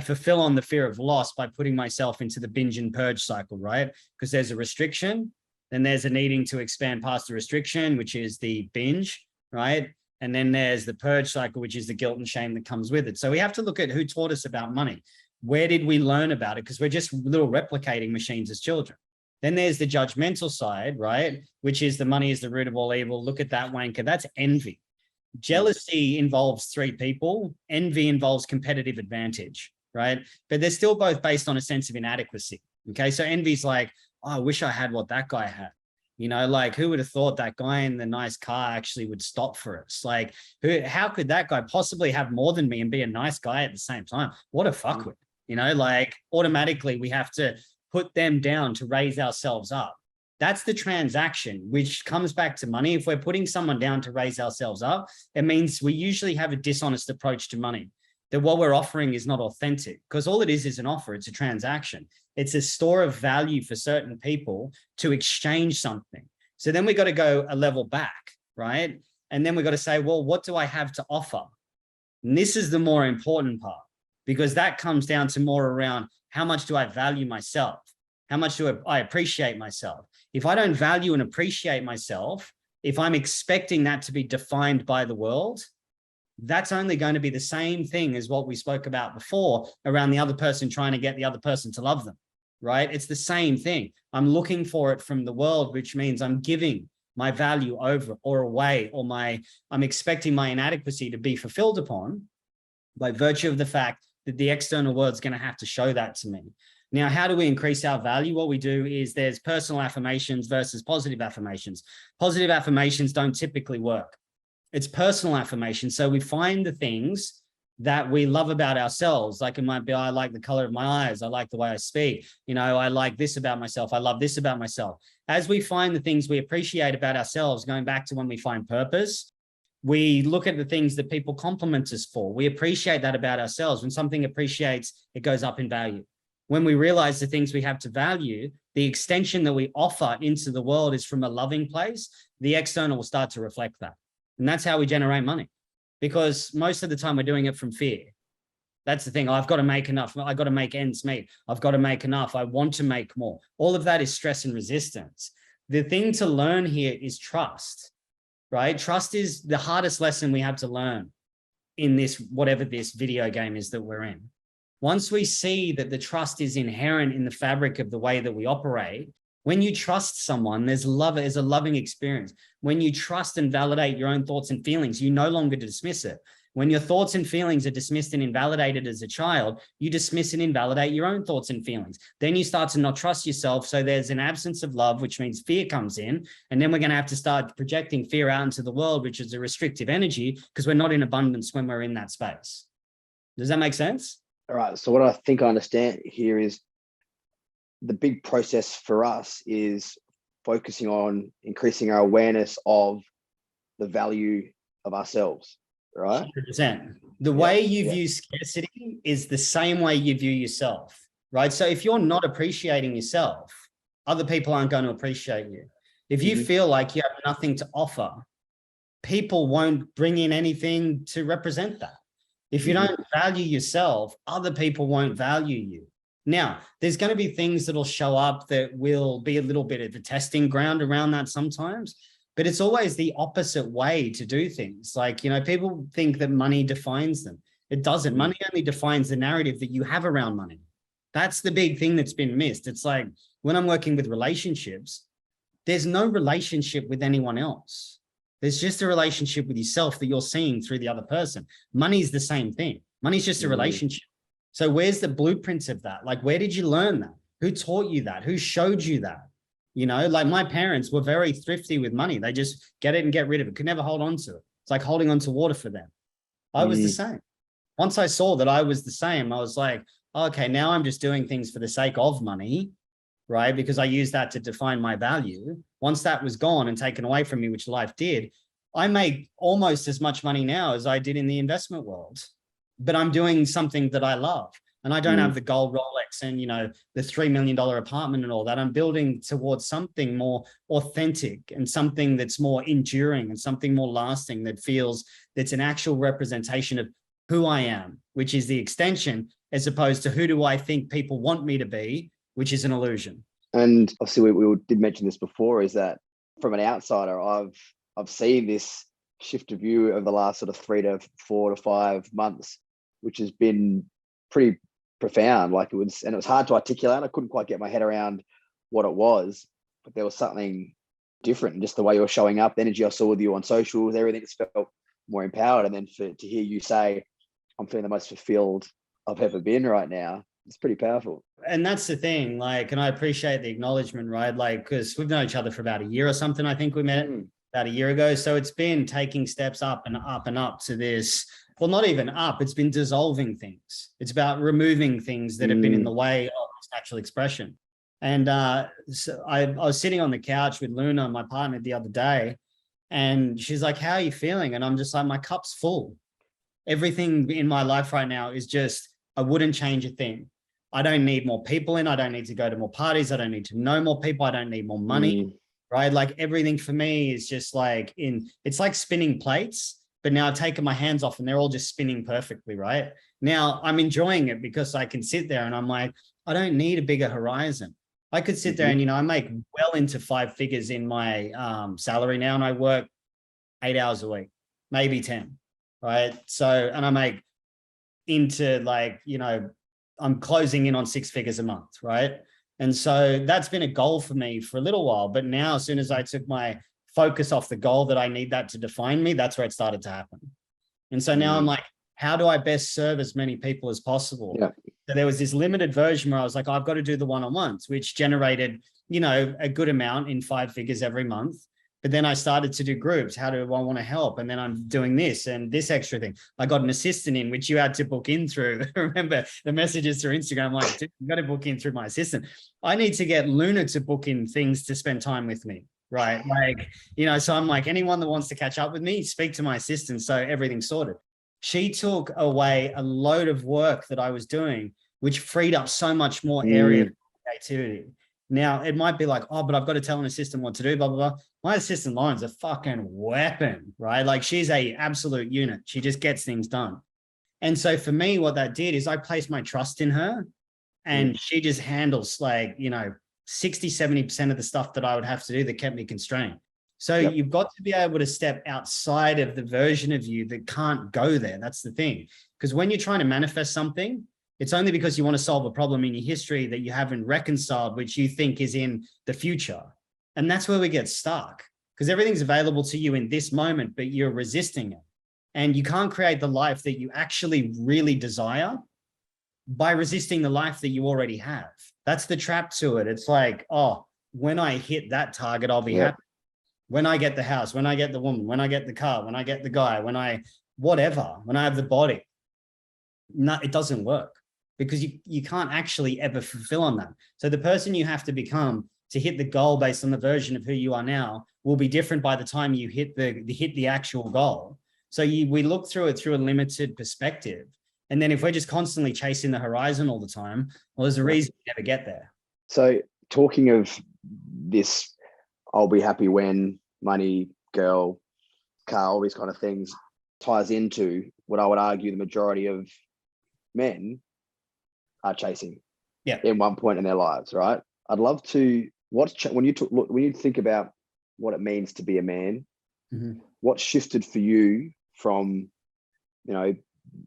fulfill on the fear of loss by putting myself into the binge and purge cycle, right? Because there's a restriction, then there's a needing to expand past the restriction, which is the binge, right? And then there's the purge cycle, which is the guilt and shame that comes with it. So we have to look at who taught us about money. Where did we learn about it? Because we're just little replicating machines as children. Then there's the judgmental side, right? Which is the money is the root of all evil. Look at that wanker. That's envy. Jealousy involves three people. Envy involves competitive advantage, right? But they're still both based on a sense of inadequacy. Okay. So envy's like, oh, I wish I had what that guy had. You know, like who would have thought that guy in the nice car actually would stop for us? Like, how could that guy possibly have more than me and be a nice guy at the same time? What a fuckwit. You know, like automatically we have to put them down to raise ourselves up. That's the transaction, which comes back to money. If we're putting someone down to raise ourselves up, it means we usually have a dishonest approach to money, that what we're offering is not authentic, because all it is an offer. It's a transaction. It's a store of value for certain people to exchange something. So then we got to go a level back, right? And then we got to say, well, what do I have to offer? And this is the more important part, because that comes down to more around how much do I value myself? How much do I appreciate myself? If I don't value and appreciate myself, if I'm expecting that to be defined by the world, that's only going to be the same thing as what we spoke about before around the other person trying to get the other person to love them, right? It's the same thing. I'm looking for it from the world, which means I'm giving my value over or away, or I'm expecting my inadequacy to be fulfilled upon by virtue of the fact that the external world is going to have to show that to me. Now, how do we increase our value? What we do is there's personal affirmations versus positive affirmations. Positive affirmations don't typically work. It's personal affirmation. So we find the things that we love about ourselves. Like it might be, I like the color of my eyes. I like the way I speak. You know, I like this about myself. I love this about myself. As we find the things we appreciate about ourselves, going back to when we find purpose, we look at the things that people compliment us for. We appreciate that about ourselves. When something appreciates, it goes up in value. When we realize the things we have to value, the extension that we offer into the world is from a loving place, the external will start to reflect that. And that's how we generate money, because most of the time we're doing it from fear. That's the thing. I've got to make enough. I've got to make ends meet. I've got to make enough. I want to make more. All of that is stress and resistance. The thing to learn here is trust, right? Trust is the hardest lesson we have to learn in this, whatever this video game is that we're in. Once we see that the trust is inherent in the fabric of the way that we operate, when you trust someone, there's love, there's a loving experience. When you trust and validate your own thoughts and feelings, you no longer dismiss it. When your thoughts and feelings are dismissed and invalidated as a child, you dismiss and invalidate your own thoughts and feelings. Then you start to not trust yourself. So there's an absence of love, which means fear comes in. And then we're going to have to start projecting fear out into the world, which is a restrictive energy, because we're not in abundance when we're in that space. Does that make sense? All right. So what I think I understand here is the big process for us is focusing on increasing our awareness of the value of ourselves, right? 100%. The way you view scarcity is the same way you view yourself, right? So if you're not appreciating yourself, other people aren't going to appreciate you. If you feel like you have nothing to offer, people won't bring in anything to represent that. If you don't value yourself, other people won't value you. Now, there's going to be things that'll show up that will be a little bit of a testing ground around that sometimes, but it's always the opposite way to do things. Like, you know, people think that money defines them. It doesn't. Money only defines the narrative that you have around money. That's the big thing that's been missed. It's like when I'm working with relationships, there's no relationship with anyone else. There's just a relationship with yourself that you're seeing through the other person. Money's the same thing. Money's just a relationship. So where's the blueprints of that? Like, where did you learn that? Who taught you that? Who showed you that? You know, like my parents were very thrifty with money. They just get it and get rid of it. Could never hold on to it. It's like holding on to water for them. I was the same. Once I saw that I was the same, I was like, okay, now I'm just doing things for the sake of money, right? Because I use that to define my value. Once that was gone and taken away from me, which life did, I make almost as much money now as I did in the investment world, but I'm doing something that I love. And I don't have the gold Rolex and, you know, the $3 million apartment and all that. I'm building towards something more authentic and something that's more enduring and something more lasting that feels that's an actual representation of who I am, which is the extension, as opposed to who do I think people want me to be, which is an illusion. And obviously we did mention this before, is that from an outsider, I've seen this shift of view over the last sort of 3 to 4 to 5 months, which has been pretty profound. Like it was hard to articulate. I couldn't quite get my head around what it was, but there was something different. And just the way you're showing up, the energy I saw with you on socials, everything just felt more empowered. And then to hear you say, I'm feeling the most fulfilled I've ever been right now, it's pretty powerful. And that's the thing, like, and I appreciate the acknowledgement, right? Like, because we've known each other for about a year or something. I think we met about a year ago. So it's been taking steps up and up and up to this. Well, not even up, it's been dissolving things. It's about removing things that have been in the way of this natural expression. And so I was sitting on the couch with Luna, my partner, the other day, and she's like, how are you feeling? And I'm just like, my cup's full. Everything in my life right now is just, I wouldn't change a thing. I don't need more people in. I don't need to go to more parties. I don't need to know more people. I don't need more money, right? Like everything for me is just like it's like spinning plates. But now I've taken my hands off and they're all just spinning perfectly, right? Now I'm enjoying it because I can sit there and I'm like, I don't need a bigger horizon. I could sit there and, you know, I make well into 5 figures in my salary now, and I work 8 hours a week, maybe 10, right? So, and I make into like, you know, I'm closing in on 6 figures a month, right? And so that's been a goal for me for a little while. But now, as soon as I took my focus off the goal that I need that to define me, that's where it started to happen. And so now I'm like, how do I best serve as many people as possible? Yeah. So there was this limited version where I was like, I've got to do the one-on-ones, which generated, you know, a good amount in 5 figures every month. But then I started to do groups. How do I want to help? And then I'm doing this and this extra thing. I got an assistant in, which you had to book in through. Remember the messages through Instagram? I'm like, dude, you got to book in through my assistant. I need to get Luna to book in things to spend time with me. Right. Like, you know, so I'm like, anyone that wants to catch up with me, speak to my assistant. So everything's sorted. She took away a load of work that I was doing, which freed up so much more area of creativity. Now it might be like, oh, but I've got to tell an assistant what to do, blah, blah, blah. My assistant Lauren's a fucking weapon, right? Like she's a absolute unit. She just gets things done. And so for me, what that did is I placed my trust in her, and she just handles like, you know, 60, 70% of the stuff that I would have to do that kept me constrained. So you've got to be able to step outside of the version of you that can't go there. That's the thing. Because when you're trying to manifest something, it's only because you want to solve a problem in your history that you haven't reconciled, which you think is in the future. And that's where we get stuck, because everything's available to you in this moment, but you're resisting it. And you can't create the life that you actually really desire by resisting the life that you already have. That's the trap to it. It's like, oh, when I hit that target, I'll be happy. When I get the house, when I get the woman, when I get the car, when I get the guy, when I have the body. No, it doesn't work, because you can't actually ever fulfill on that. So the person you have to become to hit the goal based on the version of who you are now will be different by the time you hit the actual goal. So we look through it through a limited perspective. And then if we're just constantly chasing the horizon all the time, well, there's a reason we never get there. So talking of this, I'll be happy when, money, girl, car, all these kind of things, ties into what I would argue the majority of men are chasing in one point in their lives, right? I'd love to, when you think about what it means to be a man, what shifted for you from, you know,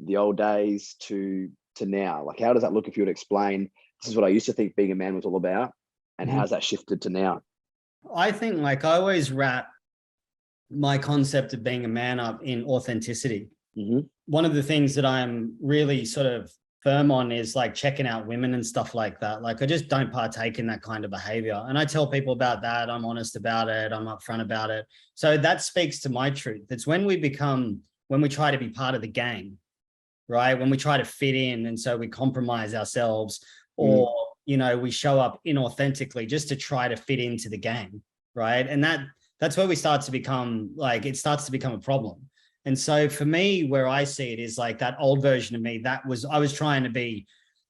the old days to now? Like, how does that look if you would explain, this is what I used to think being a man was all about, and how's that shifted to now? I think, like, I always wrap my concept of being a man up in authenticity. Mm-hmm. One of the things that I'm really sort of firm on is like checking out women and stuff like that. Like I just don't partake in that kind of behavior. And I tell people about that. I'm honest about it. I'm upfront about it. So that speaks to my truth. It's when we try to be part of the gang, right? When we try to fit in. And so we compromise ourselves or, we show up inauthentically just to try to fit into the gang, right? And that's where we start to become it starts to become a problem. And so for me, where I see it is like that old version of me, I was trying to be,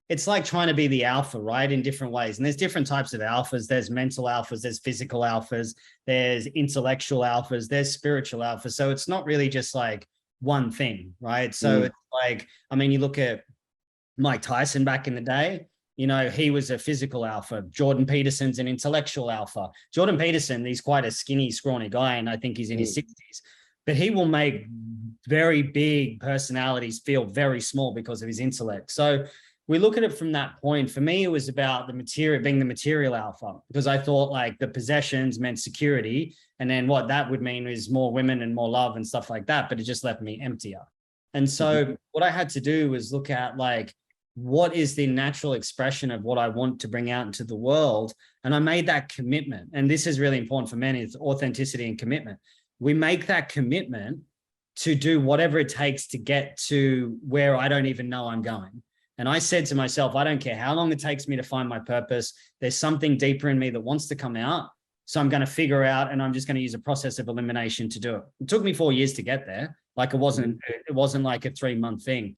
it's like trying to be the alpha, right? In different ways. And there's different types of alphas. There's mental alphas, there's physical alphas, there's intellectual alphas, there's spiritual alphas. So it's not really just like one thing, right? So it's like, I mean, you look at Mike Tyson back in the day, he was a physical alpha. Jordan Peterson's an intellectual alpha. Jordan Peterson, he's quite a skinny, scrawny guy, and I think he's in his 60s. But he will make very big personalities feel very small because of his intellect. So we look at it from that point. For me, it was about the material, being the material alpha, because I thought like the possessions meant security. And then what that would mean is more women and more love and stuff like that. But it just left me emptier. And so what I had to do was look at like, what is the natural expression of what I want to bring out into the world? And I made that commitment. And this is really important for men, is authenticity and commitment. We make that commitment to do whatever it takes to get to where I don't even know I'm going. And I said to myself, I don't care how long it takes me to find my purpose. There's something deeper in me that wants to come out. So I'm going to figure out, and I'm just going to use a process of elimination to do it. It took me 4 years to get there. Like it wasn't like a 3-month thing.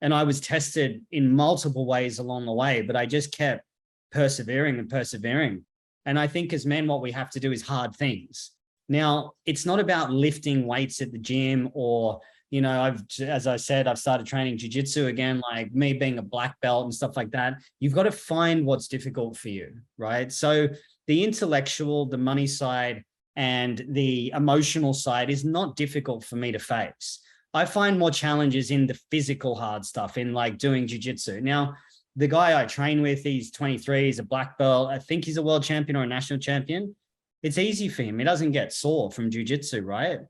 And I was tested in multiple ways along the way, but I just kept persevering and persevering. And I think as men, what we have to do is hard things. Now, it's not about lifting weights at the gym or, as I said, I've started training jiu-jitsu again, like me being a black belt and stuff like that. You've got to find what's difficult for you, right? So the intellectual, the money side, and the emotional side is not difficult for me to face. I find more challenges in the physical hard stuff, in like doing jiu-jitsu. Now, the guy I train with, he's 23, he's a black belt. I think he's a world champion or a national champion. It's easy for him. He doesn't get sore from jiu-jitsu, right?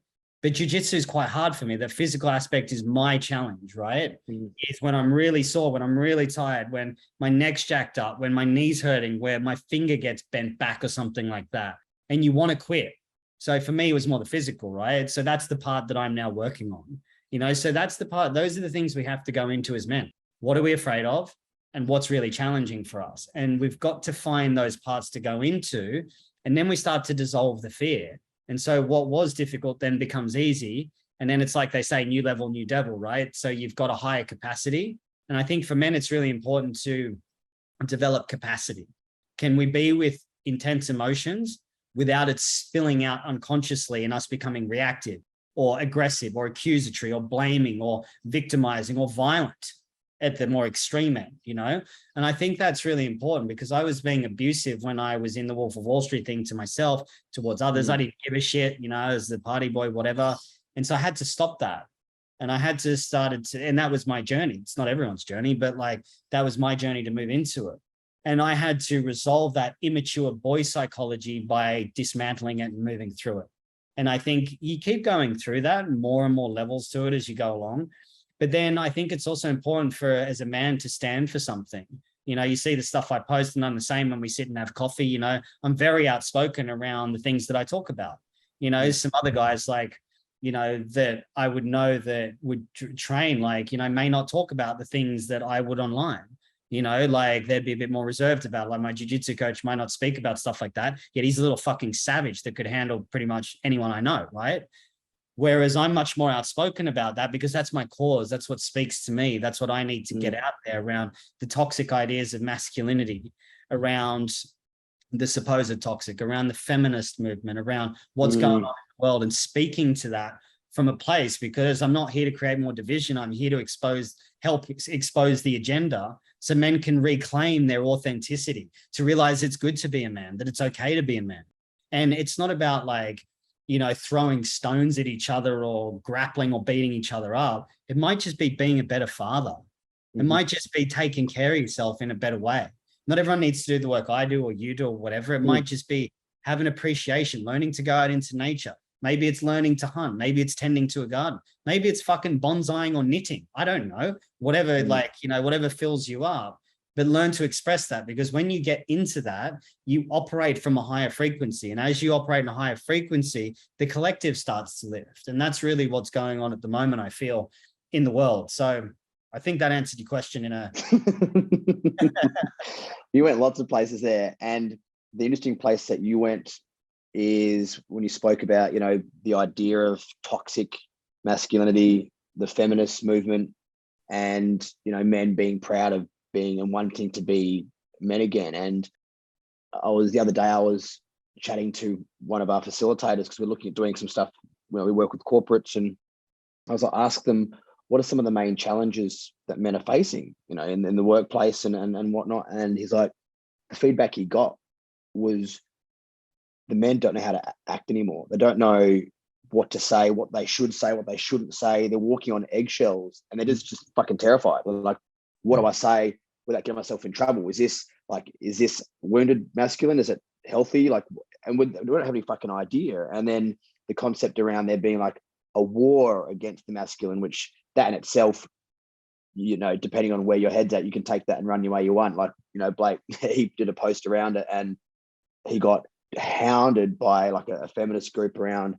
But jiu-jitsu is quite hard for me. The physical aspect is my challenge, right? It's when I'm really sore, when I'm really tired, when my neck's jacked up, when my knee's hurting, where my finger gets bent back or something like that. And you want to quit. So for me, it was more the physical, right? So that's the part that I'm now working on. So that's the part, those are the things we have to go into as men. What are we afraid of? And what's really challenging for us? And we've got to find those parts to go into, and then we start to dissolve the fear. And so what was difficult then becomes easy. And then it's like they say, new level, new devil, right? So you've got a higher capacity. And I think for men, it's really important to develop capacity. Can we be with intense emotions without it spilling out unconsciously and us becoming reactive or aggressive or accusatory or blaming or victimizing or violent at the more extreme end, And I think that's really important, because I was being abusive when I was in the Wolf of Wall Street thing to myself, towards others. I didn't give a shit, as the party boy, whatever. And so I had to stop that. And I had to and that was my journey. It's not everyone's journey, but like that was my journey to move into it. And I had to resolve that immature boy psychology by dismantling it and moving through it. And I think you keep going through that, more and more levels to it as you go along. But then I think it's also important as a man to stand for something. You see the stuff I post, and I'm the same when we sit and have coffee. I'm very outspoken around the things that I talk about. Some other guys that I would know that would train, may not talk about the things that I would online. They'd be a bit more reserved about it. Like my jiu-jitsu coach might not speak about stuff like that, yet he's a little fucking savage that could handle pretty much anyone I know, right? Whereas I'm much more outspoken about that, because that's my cause. That's what speaks to me. That's what I need to get out there around the toxic ideas of masculinity, around the supposed toxic, around the feminist movement, around what's going on in the world, and speaking to that from a place, because I'm not here to create more division. I'm here to help expose the agenda so men can reclaim their authenticity, to realize it's good to be a man, that it's okay to be a man. And it's not about throwing stones at each other or grappling or beating each other up. It might just be being a better father. It might just be taking care of yourself in a better way. Not everyone needs to do the work I do or you do or whatever. It might just be have an appreciation, learning to go out into nature, Maybe it's learning to hunt. Maybe it's tending to a garden. Maybe it's fucking bonsaiing or knitting. I don't know. Whatever, like, you know, whatever fills you up. But learn to express that, because when you get into that, you operate from a higher frequency. And as you operate in a higher frequency, the collective starts to lift. And that's really what's going on at the moment, I feel, in the world. So I think that answered your question in a... You went lots of places there. And the interesting place that you went is when you spoke about, you know, the idea of toxic masculinity, the feminist movement, and, you know, men being proud of being and wanting to be men again. And the other day I was chatting to one of our facilitators, because we're looking at doing some stuff where we work with corporates, and I was like, ask them, what are some of the main challenges that men are facing, you know, in the workplace and whatnot. And he's like, the feedback he got was the men don't know how to act anymore. They don't know what to say, what they should say, what they shouldn't say. They're walking on eggshells, and they're just fucking terrified. They're like, what do I say without getting myself in trouble? Is this wounded masculine? Is it healthy? Like, and we don't have any fucking idea. And then the concept around there being like a war against the masculine, which that in itself, you know, depending on where your head's at, you can take that and run your way you want. Like, you know, Blake, he did a post around it, and he got hounded by like a feminist group around,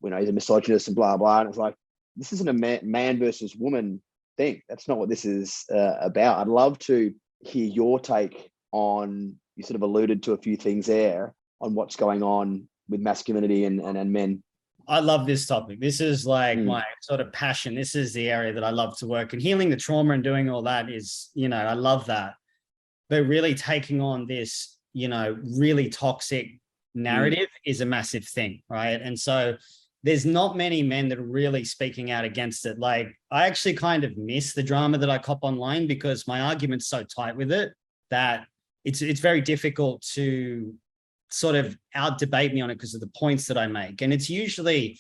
you know, he's a misogynist and blah, blah. And it's like, this isn't a man versus woman thing. That's not what this is about. I'd love to hear your take on, you sort of alluded to a few things there on what's going on with masculinity and men. I love this topic. This is like my sort of passion. This is the area that I love to work, and healing the trauma and doing all that is, you know, I love that. But really taking on this, you know, really toxic narrative is a massive thing, right? And so there's not many men that are really speaking out against it. Like, I actually kind of miss the drama that I cop online, because my argument's so tight with it that it's very difficult to sort of out debate me on it because of the points that I make. And it's usually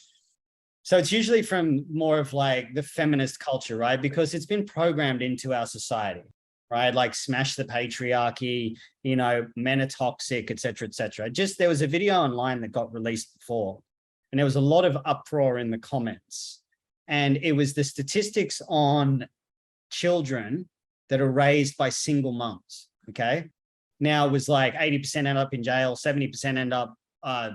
from more of like the feminist culture, right? Because it's been programmed into our society, right? Like, smash the patriarchy, you know, men are toxic, et cetera, et cetera. There was a video online that got released before, and there was a lot of uproar in the comments. And it was the statistics on children that are raised by single moms, okay? Now it was like 80% end up in jail, 70% end up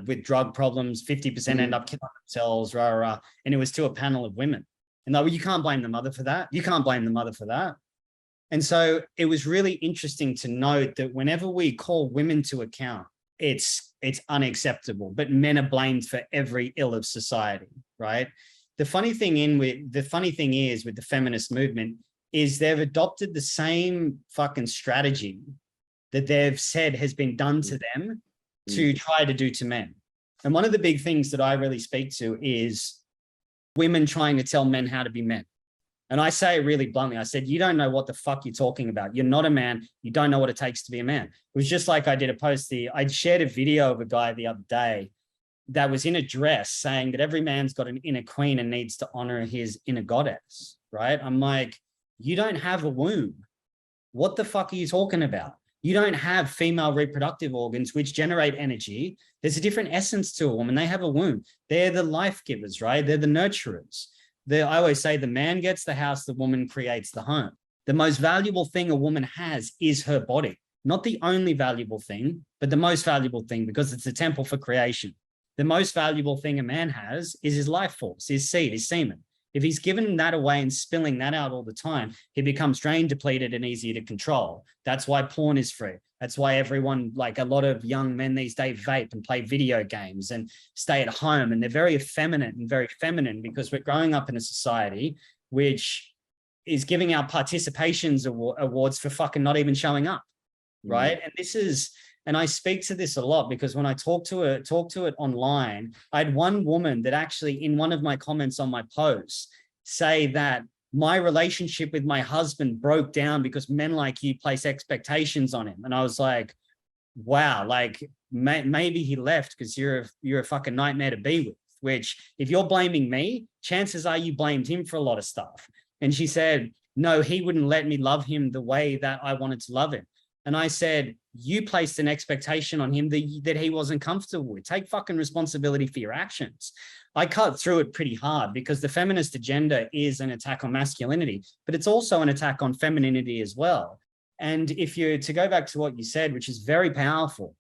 with drug problems, 50% end up killing themselves, rah, rah, and it was to a panel of women. And like, well, you can't blame the mother for that. You can't blame the mother for that. And so it was really interesting to note that whenever we call women to account, it's unacceptable, but men are blamed for every ill of society, right? The funny thing is with the feminist movement is they've adopted the same fucking strategy that they've said has been done to them to try to do to men. And one of the big things that I really speak to is women trying to tell men how to be men. And I say it really bluntly. I said, you don't know what the fuck you're talking about. You're not a man. You don't know what it takes to be a man. It was just like I did a post. I shared a video of a guy the other day that was in a dress saying that every man's got an inner queen and needs to honor his inner goddess, right? I'm like, you don't have a womb. What the fuck are you talking about? You don't have female reproductive organs which generate energy. There's a different essence to a woman. They have a womb. They're the life givers, right? They're the nurturers. I always say the man gets the house, the woman creates the home. The most valuable thing a woman has is her body. Not the only valuable thing, but the most valuable thing, because it's the temple for creation. The most valuable thing a man has is his life force, his seed, his semen. If he's giving that away and spilling that out all the time, he becomes drain depleted and easier to control. That's why porn is free. That's why everyone, like a lot of young men these days, vape and play video games and stay at home. And they're very effeminate and very feminine, because we're growing up in a society which is giving out participations awards for fucking not even showing up, right? And I speak to this a lot, because when I talk to it online, I had one woman that actually in one of my comments on my posts say that my relationship with my husband broke down because men like you place expectations on him. And I was like, wow, like maybe he left because you're a fucking nightmare to be with, which if you're blaming me, chances are you blamed him for a lot of stuff. And she said, no, he wouldn't let me love him the way that I wanted to love him. And I said, you placed an expectation on him that he wasn't comfortable with. Take fucking responsibility for your actions. I cut through it pretty hard because the feminist agenda is an attack on masculinity, but it's also an attack on femininity as well. And if you're to go back to what you said, which is very powerful,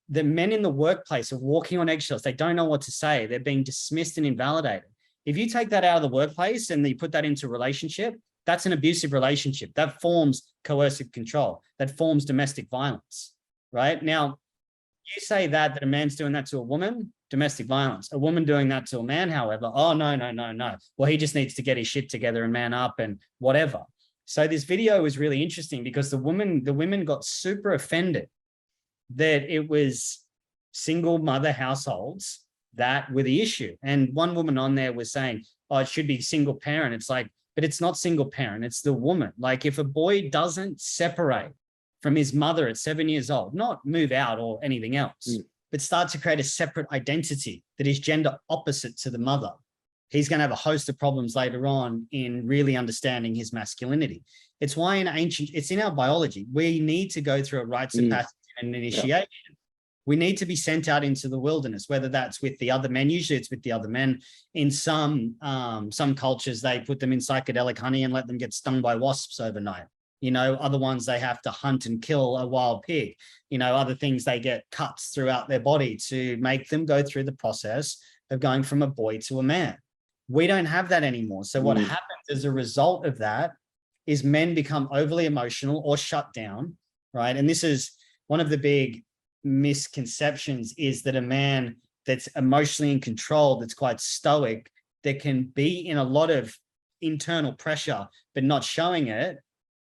the men in the workplace are walking on eggshells. They don't know what to say. They're being dismissed and invalidated. If you take that out of the workplace and you put that into a relationship, that's an abusive relationship. That forms coercive control. That forms domestic violence, right? Now, you say that a man's doing that to a woman, domestic violence. A woman doing that to a man, however, oh, no, no, no, no. Well, he just needs to get his shit together and man up and whatever. So this video was really interesting because the women got super offended that it was single mother households that were the issue. And one woman on there was saying, oh, it should be single parent. It's like, but it's not single parent, it's the woman. Like if a boy doesn't separate from his mother at 7 years old, not move out or anything else, but start to create a separate identity that is gender opposite to the mother, he's going to have a host of problems later on in really understanding his masculinity. It's why it's in our biology. We need to go through a rites of passage and initiation. Yeah. We need to be sent out into the wilderness, whether that's with the other men. Usually it's with the other men. In some cultures, they put them in psychedelic honey and let them get stung by wasps overnight. You know, other ones, they have to hunt and kill a wild pig. You know, other things, they get cuts throughout their body to make them go through the process of going from a boy to a man. We don't have that anymore. So what happens as a result of that is men become overly emotional or shut down, right? And this is one of the big misconceptions, is that a man that's emotionally in control, that's quite stoic, that can be in a lot of internal pressure, but not showing it,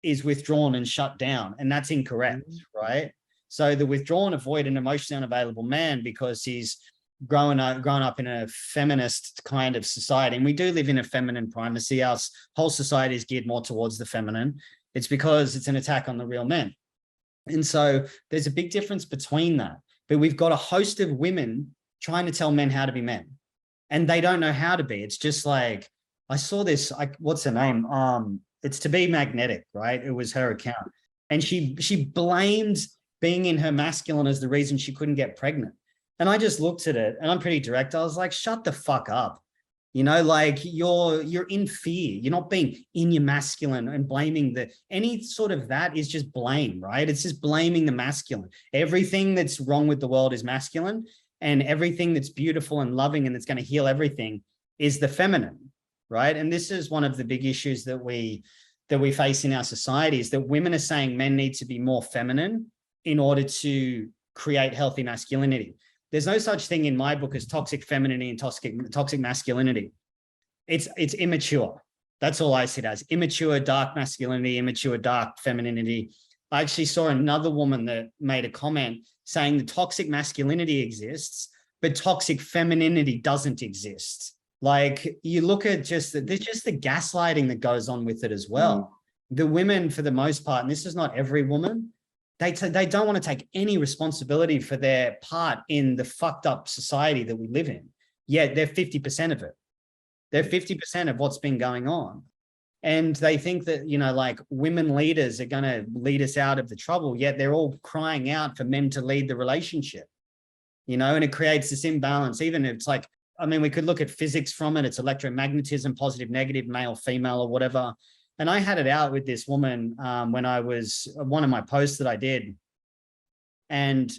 is withdrawn and shut down. And that's incorrect, right? So the withdrawn, avoid, and emotionally unavailable man, because he's grown up in a feminist kind of society. And we do live in a feminine primacy. Our whole society is geared more towards the feminine. It's because it's an attack on the real men. And so there's a big difference between that. But we've got a host of women trying to tell men how to be men, and they don't know how to be. It's just like, I saw this, what's her name? It's To Be Magnetic, right? It was her account. And she blamed being in her masculine as the reason she couldn't get pregnant. And I just looked at it, and I'm pretty direct. I was like, shut the fuck up. You know, like you're in fear. You're not being in your masculine and blaming any sort of that is just blame, right? It's just blaming the masculine. Everything that's wrong with the world is masculine, and everything that's beautiful and loving and that's going to heal everything is the feminine, right? And this is one of the big issues that we face in our society, is that women are saying men need to be more feminine in order to create healthy masculinity. There's no such thing in my book as toxic femininity and toxic masculinity. It's immature. That's all I see it as. Immature, dark masculinity, immature, dark femininity. I actually saw another woman that made a comment saying the toxic masculinity exists, but toxic femininity doesn't exist. Like, you look at there's just the gaslighting that goes on with it as well. The women, for the most part, and this is not every woman, they don't want to take any responsibility for their part in the fucked up society that we live in. Yet they're 50% of it. They're 50% of what's been going on. And they think that, you know, like women leaders are going to lead us out of the trouble, yet they're all crying out for men to lead the relationship, you know, and it creates this imbalance. Even if it's like, I mean, we could look at physics from it. It's electromagnetism, positive, negative, male, female, or whatever. And I had it out with this woman when I was one of my posts that I did. And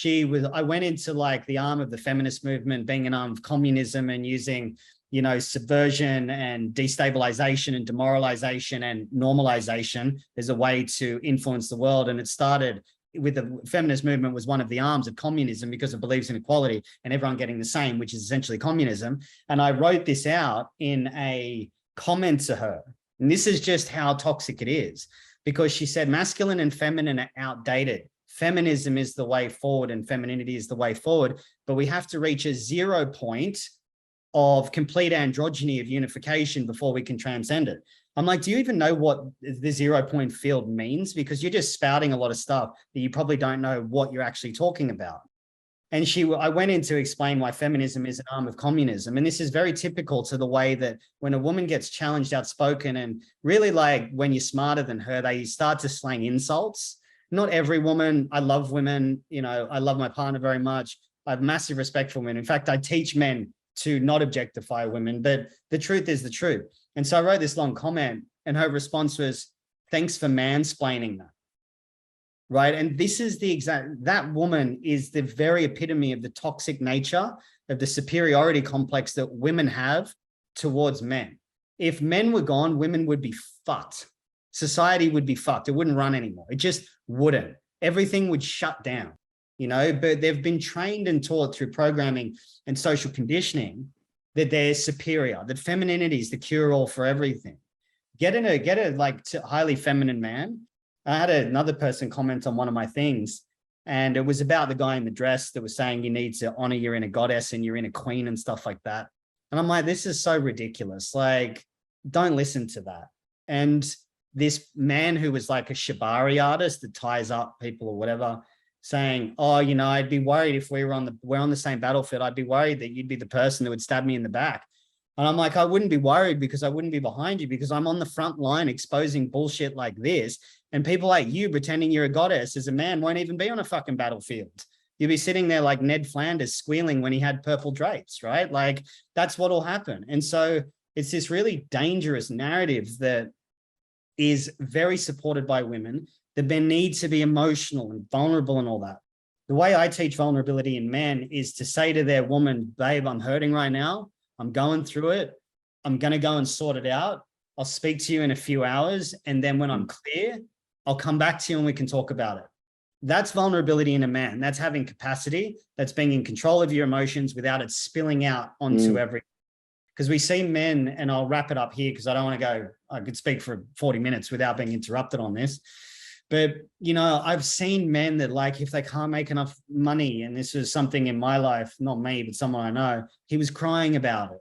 I went into like the arm of the feminist movement, being an arm of communism, and using, you know, subversion and destabilization and demoralization and normalization as a way to influence the world. And it started with the feminist movement was one of the arms of communism, because it believes in equality and everyone getting the same, which is essentially communism. And I wrote this out in a comment to her. And this is just how toxic it is, because she said masculine and feminine are outdated. Feminism is the way forward and femininity is the way forward. But we have to reach a 0 point of complete androgyny, of unification, before we can transcend it. I'm like, do you even know what the 0 point field means? Because you're just spouting a lot of stuff that you probably don't know what you're actually talking about. And I went in to explain why feminism is an arm of communism. And this is very typical to the way that when a woman gets challenged, outspoken, and really, like, when you're smarter than her, they start to slang insults. Not every woman. I love women. You know, I love my partner very much. I have massive respect for women. In fact, I teach men to not objectify women, but the truth is the truth. And so I wrote this long comment, and her response was, thanks for mansplaining that. Right. And this is that woman is the very epitome of the toxic nature of the superiority complex that women have towards men. If men were gone, women would be fucked. Society would be fucked. It wouldn't run anymore. It just wouldn't. Everything would shut down, but they've been trained and taught through programming and social conditioning that they're superior, that femininity is the cure-all for everything. Get a like highly feminine man. I had another person comment on one of my things, and it was about the guy in the dress that was saying you need to honor your inner goddess and your inner queen and stuff like that. And I'm like, this is so ridiculous. Like, don't listen to that. And this man who was like a shibari artist that ties up people or whatever, saying, oh, I'd be worried if we're on the same battlefield. I'd be worried that you'd be the person that would stab me in the back. And I'm like, I wouldn't be worried because I wouldn't be behind you, because I'm on the front line exposing bullshit like this. And people like you pretending you're a goddess as a man won't even be on a fucking battlefield. You'll be sitting there like Ned Flanders squealing when he had purple drapes, right? Like, that's what'll happen. And so it's this really dangerous narrative that is very supported by women, that men need to be emotional and vulnerable and all that. The way I teach vulnerability in men is to say to their woman, babe, I'm hurting right now. I'm going through it. I'm going to go and sort it out. I'll speak to you in a few hours. And then when I'm clear, I'll come back to you and we can talk about it. That's vulnerability in a man. That's having capacity. That's being in control of your emotions without it spilling out onto everything. Because we see men, and I'll wrap it up here because I don't want to go, I could speak for 40 minutes without being interrupted on this. But, I've seen men that, like, if they can't make enough money, and this was something in my life, not me, but someone I know, he was crying about it.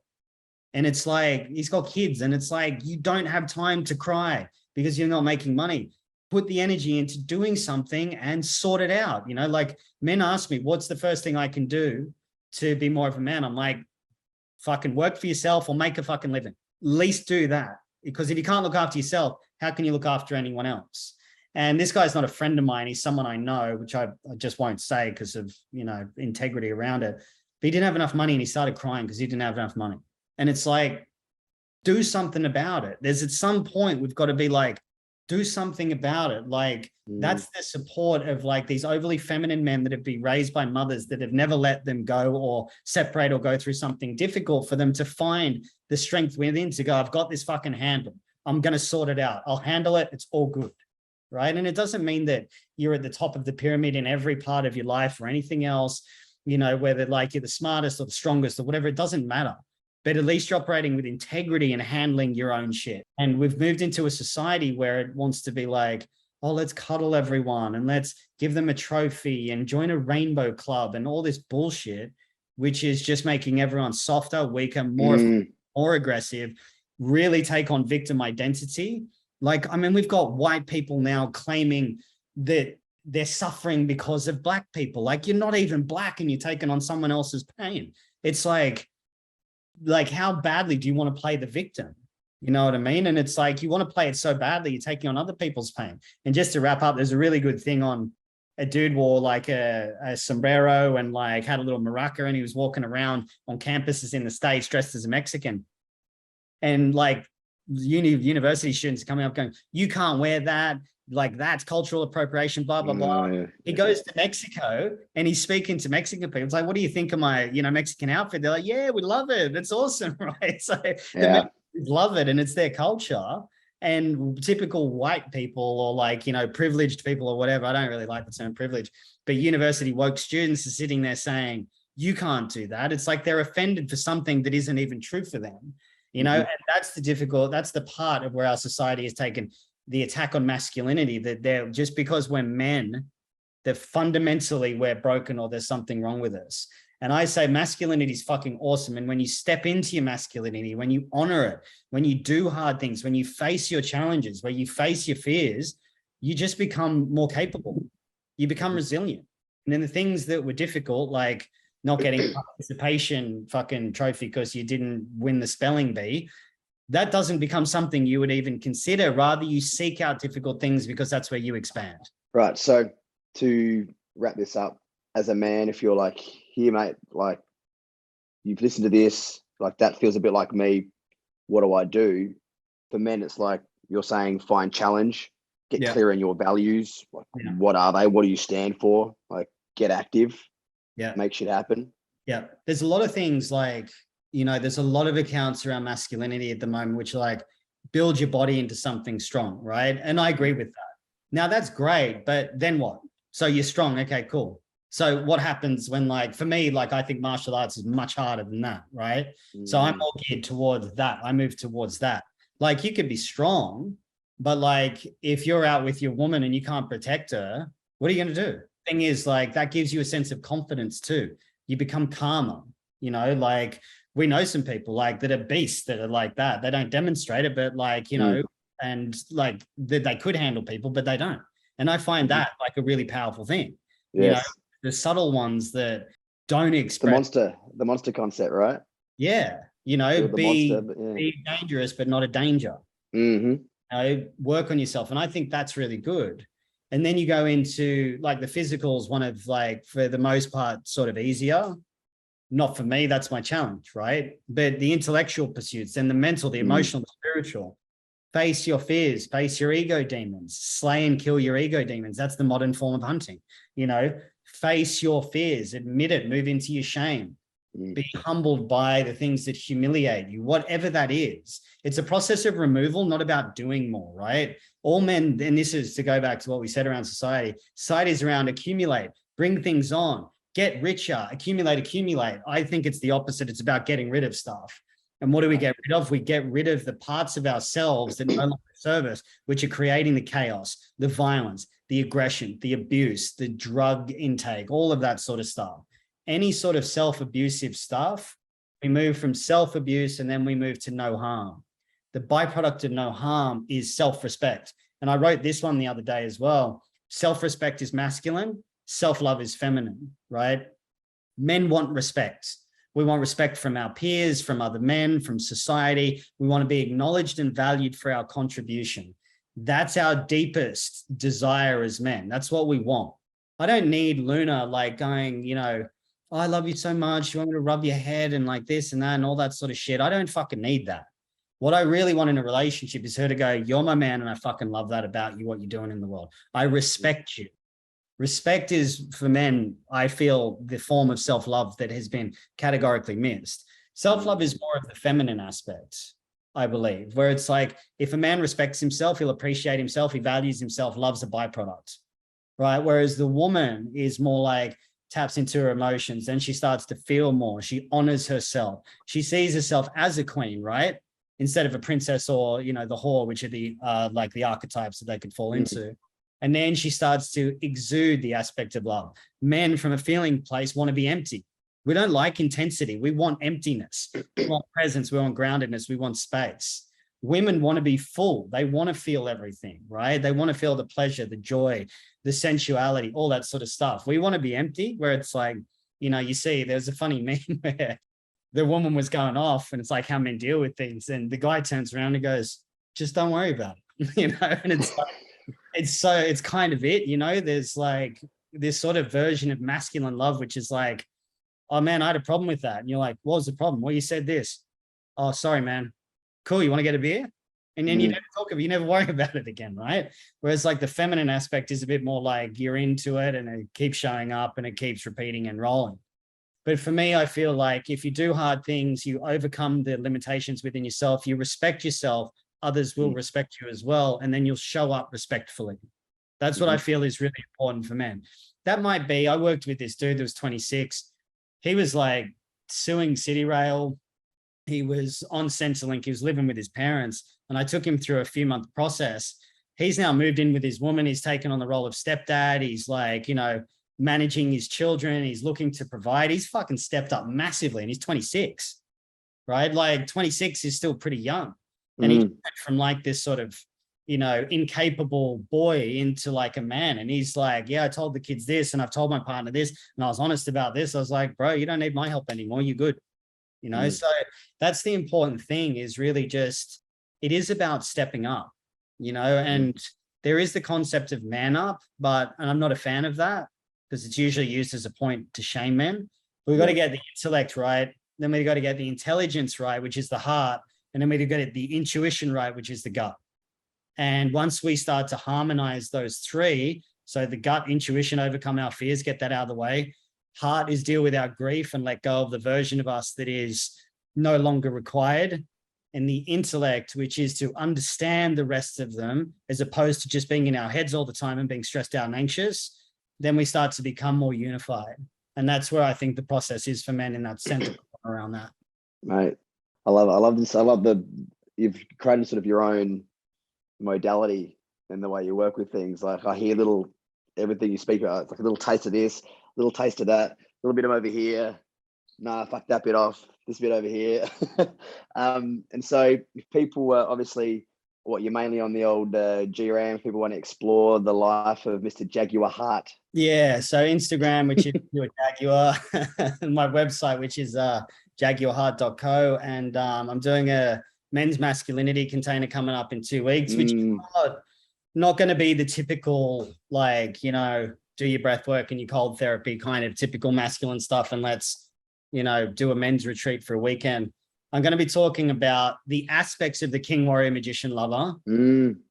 And it's like, he's got kids, and it's like, you don't have time to cry because you're not making money. Put the energy into doing something and sort it out. Like, men ask me, what's the first thing I can do to be more of a man? I'm like, fucking work for yourself or make a fucking living. At least do that. Because if you can't look after yourself, how can you look after anyone else? And this guy's not a friend of mine. He's someone I know, which I just won't say because of, integrity around it. But he didn't have enough money and he started crying because he didn't have enough money. And it's like, do something about it. There's at some point, we've got to be like, do something about it. Like, that's the support of like these overly feminine men that have been raised by mothers that have never let them go or separate or go through something difficult, for them to find the strength within to go, I've got this fucking handle. I'm going to sort it out. I'll handle it. It's all good. Right. And it doesn't mean that you're at the top of the pyramid in every part of your life or anything else, whether like you're the smartest or the strongest or whatever, it doesn't matter. But at least you're operating with integrity and handling your own shit. And we've moved into a society where it wants to be like, oh, let's cuddle everyone and let's give them a trophy and join a rainbow club and all this bullshit, which is just making everyone softer, weaker, more aggressive, really take on victim identity. Like, I mean, we've got white people now claiming that they're suffering because of black people. Like, you're not even black and you're taking on someone else's pain. It's like how badly do you want to play the victim? You know what I mean? And it's like, you want to play it so badly, you're taking on other people's pain. And just to wrap up, there's a really good thing on a dude wore like a sombrero and like had a little maraca, and he was walking around on campuses in the States dressed as a Mexican. And like university students are coming up going, you can't wear that. Like, that's cultural appropriation, blah, blah, blah. Yeah. He goes to Mexico and he's speaking to Mexican people. It's like, what do you think of my, Mexican outfit? They're like, yeah, we love it. It's awesome, right? So the Mexicans love it and it's their culture. And typical white people or like, privileged people or whatever, I don't really like the term privilege, but university woke students are sitting there saying, you can't do that. It's like they're offended for something that isn't even true for them, and that's the part of where our society has taken the attack on masculinity, that they're just because we're men, that fundamentally we're broken or there's something wrong with us. And I say masculinity is fucking awesome. And when you step into your masculinity, when you honor it, when you do hard things, when you face your challenges, where you face your fears, you just become more capable. You become resilient. And then the things that were difficult, like not getting a participation fucking trophy because you didn't win the spelling bee, that doesn't become something you would even consider. Rather, you seek out difficult things because that's where you expand. Right. So to wrap this up, as a man, if you're like, here, mate, like, you've listened to this, like that feels a bit like me. What do I do? For men, it's like you're saying, find challenge, get clear on your values. Like, what are they? What do you stand for? Like, get active, make shit happen. Yeah. There's a lot of things like, you know, there's a lot of accounts around masculinity at the moment, which like build your body into something strong, right? And I agree with that. Now that's great, but then what? So you're strong. Okay, cool. So what happens when, like, for me, like, I think martial arts is much harder than that, right? So I'm more geared towards that. I move towards that. Like, you could be strong, but like, if you're out with your woman and you can't protect her, what are you going to do? Thing is, like, that gives you a sense of confidence too. You become calmer, you know, like we know some people like that are beasts that are like that. They don't demonstrate it, but like, you know, and like they could handle people, but they don't. And I find that like a really powerful thing. You know, the subtle ones that don't express the monster concept, right? Yeah. You know, be dangerous, but not a danger. You know, work on yourself. And I think that's really good. And then you go into like the physical is one of, like, for the most part, sort of easier. Not for me, that's my challenge, right? But the intellectual pursuits and the mental, the emotional, the spiritual, face your fears, face your ego demons, slay and kill your ego demons. That's the modern form of hunting. You know, face your fears, admit it, move into your shame, be humbled by the things that humiliate you, whatever that is. It's a process of removal, not about doing more, right? All men, and this is to go back to what we said around society. Society is around accumulate, bring things on, get richer, accumulate. I think it's the opposite. It's about getting rid of stuff. And what do we get rid of? We get rid of the parts of ourselves that no longer serve us, which are creating the chaos, the violence, the aggression, the abuse, the drug intake, all of that sort of stuff. Any sort of self-abusive stuff, we move from self-abuse and then we move to no harm. The byproduct of no harm is self-respect. And I wrote this one the other day as well. Self-respect is masculine, self-love is feminine, right? Men want respect. We want respect from our peers, from other men, from society. We want to be acknowledged and valued for our contribution. That's our deepest desire as men. That's what we want. I don't need Luna like going, you know, oh, I love you so much. You want me to rub your head and like this and that and all that sort of shit. I don't fucking need that. What I really want in a relationship is her to go, you're my man and I fucking love that about you, what you're doing in the world. I respect you. Respect is, for men, I feel, the form of self-love that has been categorically missed. Self-love is more of the feminine aspect, I believe, where it's like, if a man respects himself, he'll appreciate himself, he values himself, love's a byproduct, right? Whereas the woman is more like, taps into her emotions, then she starts to feel more. She honors herself. She sees herself as a queen, right? Instead of a princess or, you know, the whore, which are the like the archetypes that they could fall into. And then she starts to exude the aspect of love. Men from a feeling place want to be empty. We don't like intensity. We want emptiness. We want presence. We want groundedness. We want space. Women want to be full. They want to feel everything, right? They want to feel the pleasure, the joy, the sensuality, all that sort of stuff. We want to be empty, where it's like, you know, you see, there's a funny meme where the woman was going off and it's like how men deal with things. And the guy turns around and goes, just don't worry about it, you know? And it's like, it's kind of it, you know, there's like this sort of version of masculine love, which is like, oh man, I had a problem with that. And you're like, what was the problem? Well, you said this. Oh, sorry, man. Cool. You want to get a beer? And then you never talk about it, you never worry about it again, right? Whereas like the feminine aspect is a bit more like you're into it and it keeps showing up and it keeps repeating and rolling. But for me, I feel like if you do hard things, you overcome the limitations within yourself, you respect yourself, others will respect you as well. And then you'll show up respectfully. That's what I feel is really important for men. That might be, I worked with this dude that was 26. He was like suing City Rail. He was on Centrelink. He was living with his parents. And I took him through a few-month process. He's now moved in with his woman. He's taken on the role of stepdad. He's like, you know, managing his children. He's looking to provide. He's fucking stepped up massively. And he's 26, right? Like 26 is still pretty young. And he went from like this sort of, you know, incapable boy into like a man. And he's like, yeah, I told the kids this and I've told my partner this and I was honest about this. I was like, bro, you don't need my help anymore. You're good. You know, so that's the important thing, is really just, it is about stepping up, you know, and there is the concept of man up, and I'm not a fan of that because it's usually used as a point to shame men. But we've got to get the intellect right. then we got to get the intelligence right, which is the heart, and then we got to get the intuition right, which is the gut. And once we start to harmonize those three, so the gut, intuition, overcome our fears, get that out of the way. Heart is deal with our grief and let go of the version of us that is no longer required. And the intellect, which is to understand the rest of them, as opposed to just being in our heads all the time and being stressed out and anxious, then we start to become more unified. And that's where I think the process is for men, in that center around that. Mate, I love it. I love this. I love you've created sort of your own modality in the way you work with things. Like I hear everything you speak about, it's like a little taste of this, a little taste of that, a little bit of over here. Nah, fuck that bit off, this bit over here. And so if people obviously, you're mainly on the old GRAM, people want to explore the life of Mr. Jaguar Heart. Yeah, so Instagram, which is your Jaguar, and my website, which is jaguarheart.co. And I'm doing a men's masculinity container coming up in 2 weeks, which is not going to be the typical, like, do your breath work and your cold therapy kind of typical masculine stuff, and let's, do a men's retreat for a weekend. I'm going to be talking about the aspects of the king, warrior, magician, lover,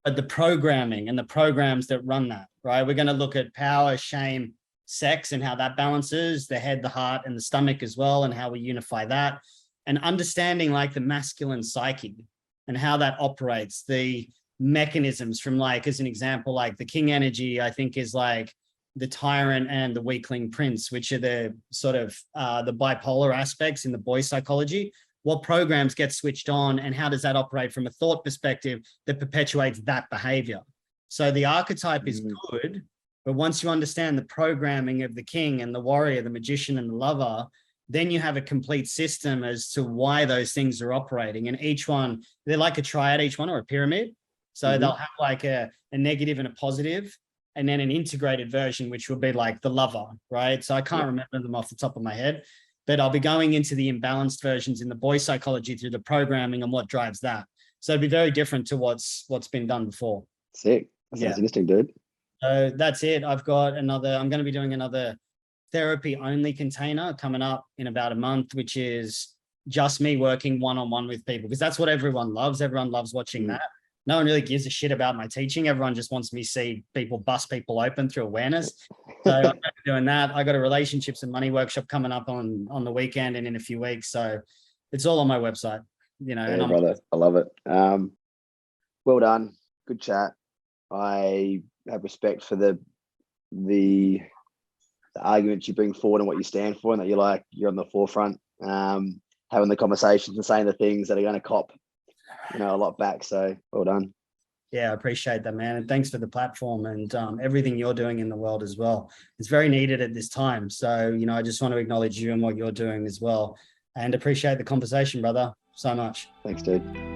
but the programming and the programs that run that, right? We're going to look at power, shame, sex, and how that balances the head, the heart, and the stomach as well, and how we unify that, and understanding like the masculine psyche and how that operates, the mechanisms from, like, as an example, like the king energy, I think, is like the tyrant and the weakling prince, which are the sort of the bipolar aspects in the boy psychology. What programs get switched on, and how does that operate from a thought perspective that perpetuates that behavior? So the archetype is good, but once you understand the programming of the king and the warrior, the magician and the lover, then you have a complete system as to why those things are operating. And each one, they're like a triad, each one, or a pyramid. So they'll have like a negative and a positive, and then an integrated version, which will be like the lover, right? So I can't remember them off the top of my head, but I'll be going into the imbalanced versions in the boy psychology through the programming and what drives that. So it'd be very different to what's been done before. Sick. That sounds interesting, dude. So that's it. I'm going to be doing another therapy only container coming up in about a month, which is just me working one-on-one with people, because that's what everyone loves. Everyone loves watching that. No one really gives a shit about my teaching. Everyone just wants me to see people bust people open through awareness. So I'm doing that. I got a relationships and money workshop coming up on the weekend and in a few weeks. So it's all on my website, Yeah, brother, I love it. Well done. Good chat. I have respect for the arguments you bring forward and what you stand for, and that you're on the forefront, having the conversations and saying the things that are going to cop a lot back. So well done. Yeah, I appreciate that, man. And thanks for the platform and everything you're doing in the world as well. It's very needed at this time. So, I just want to acknowledge you and what you're doing as well, and appreciate the conversation, brother, so much. Thanks, dude.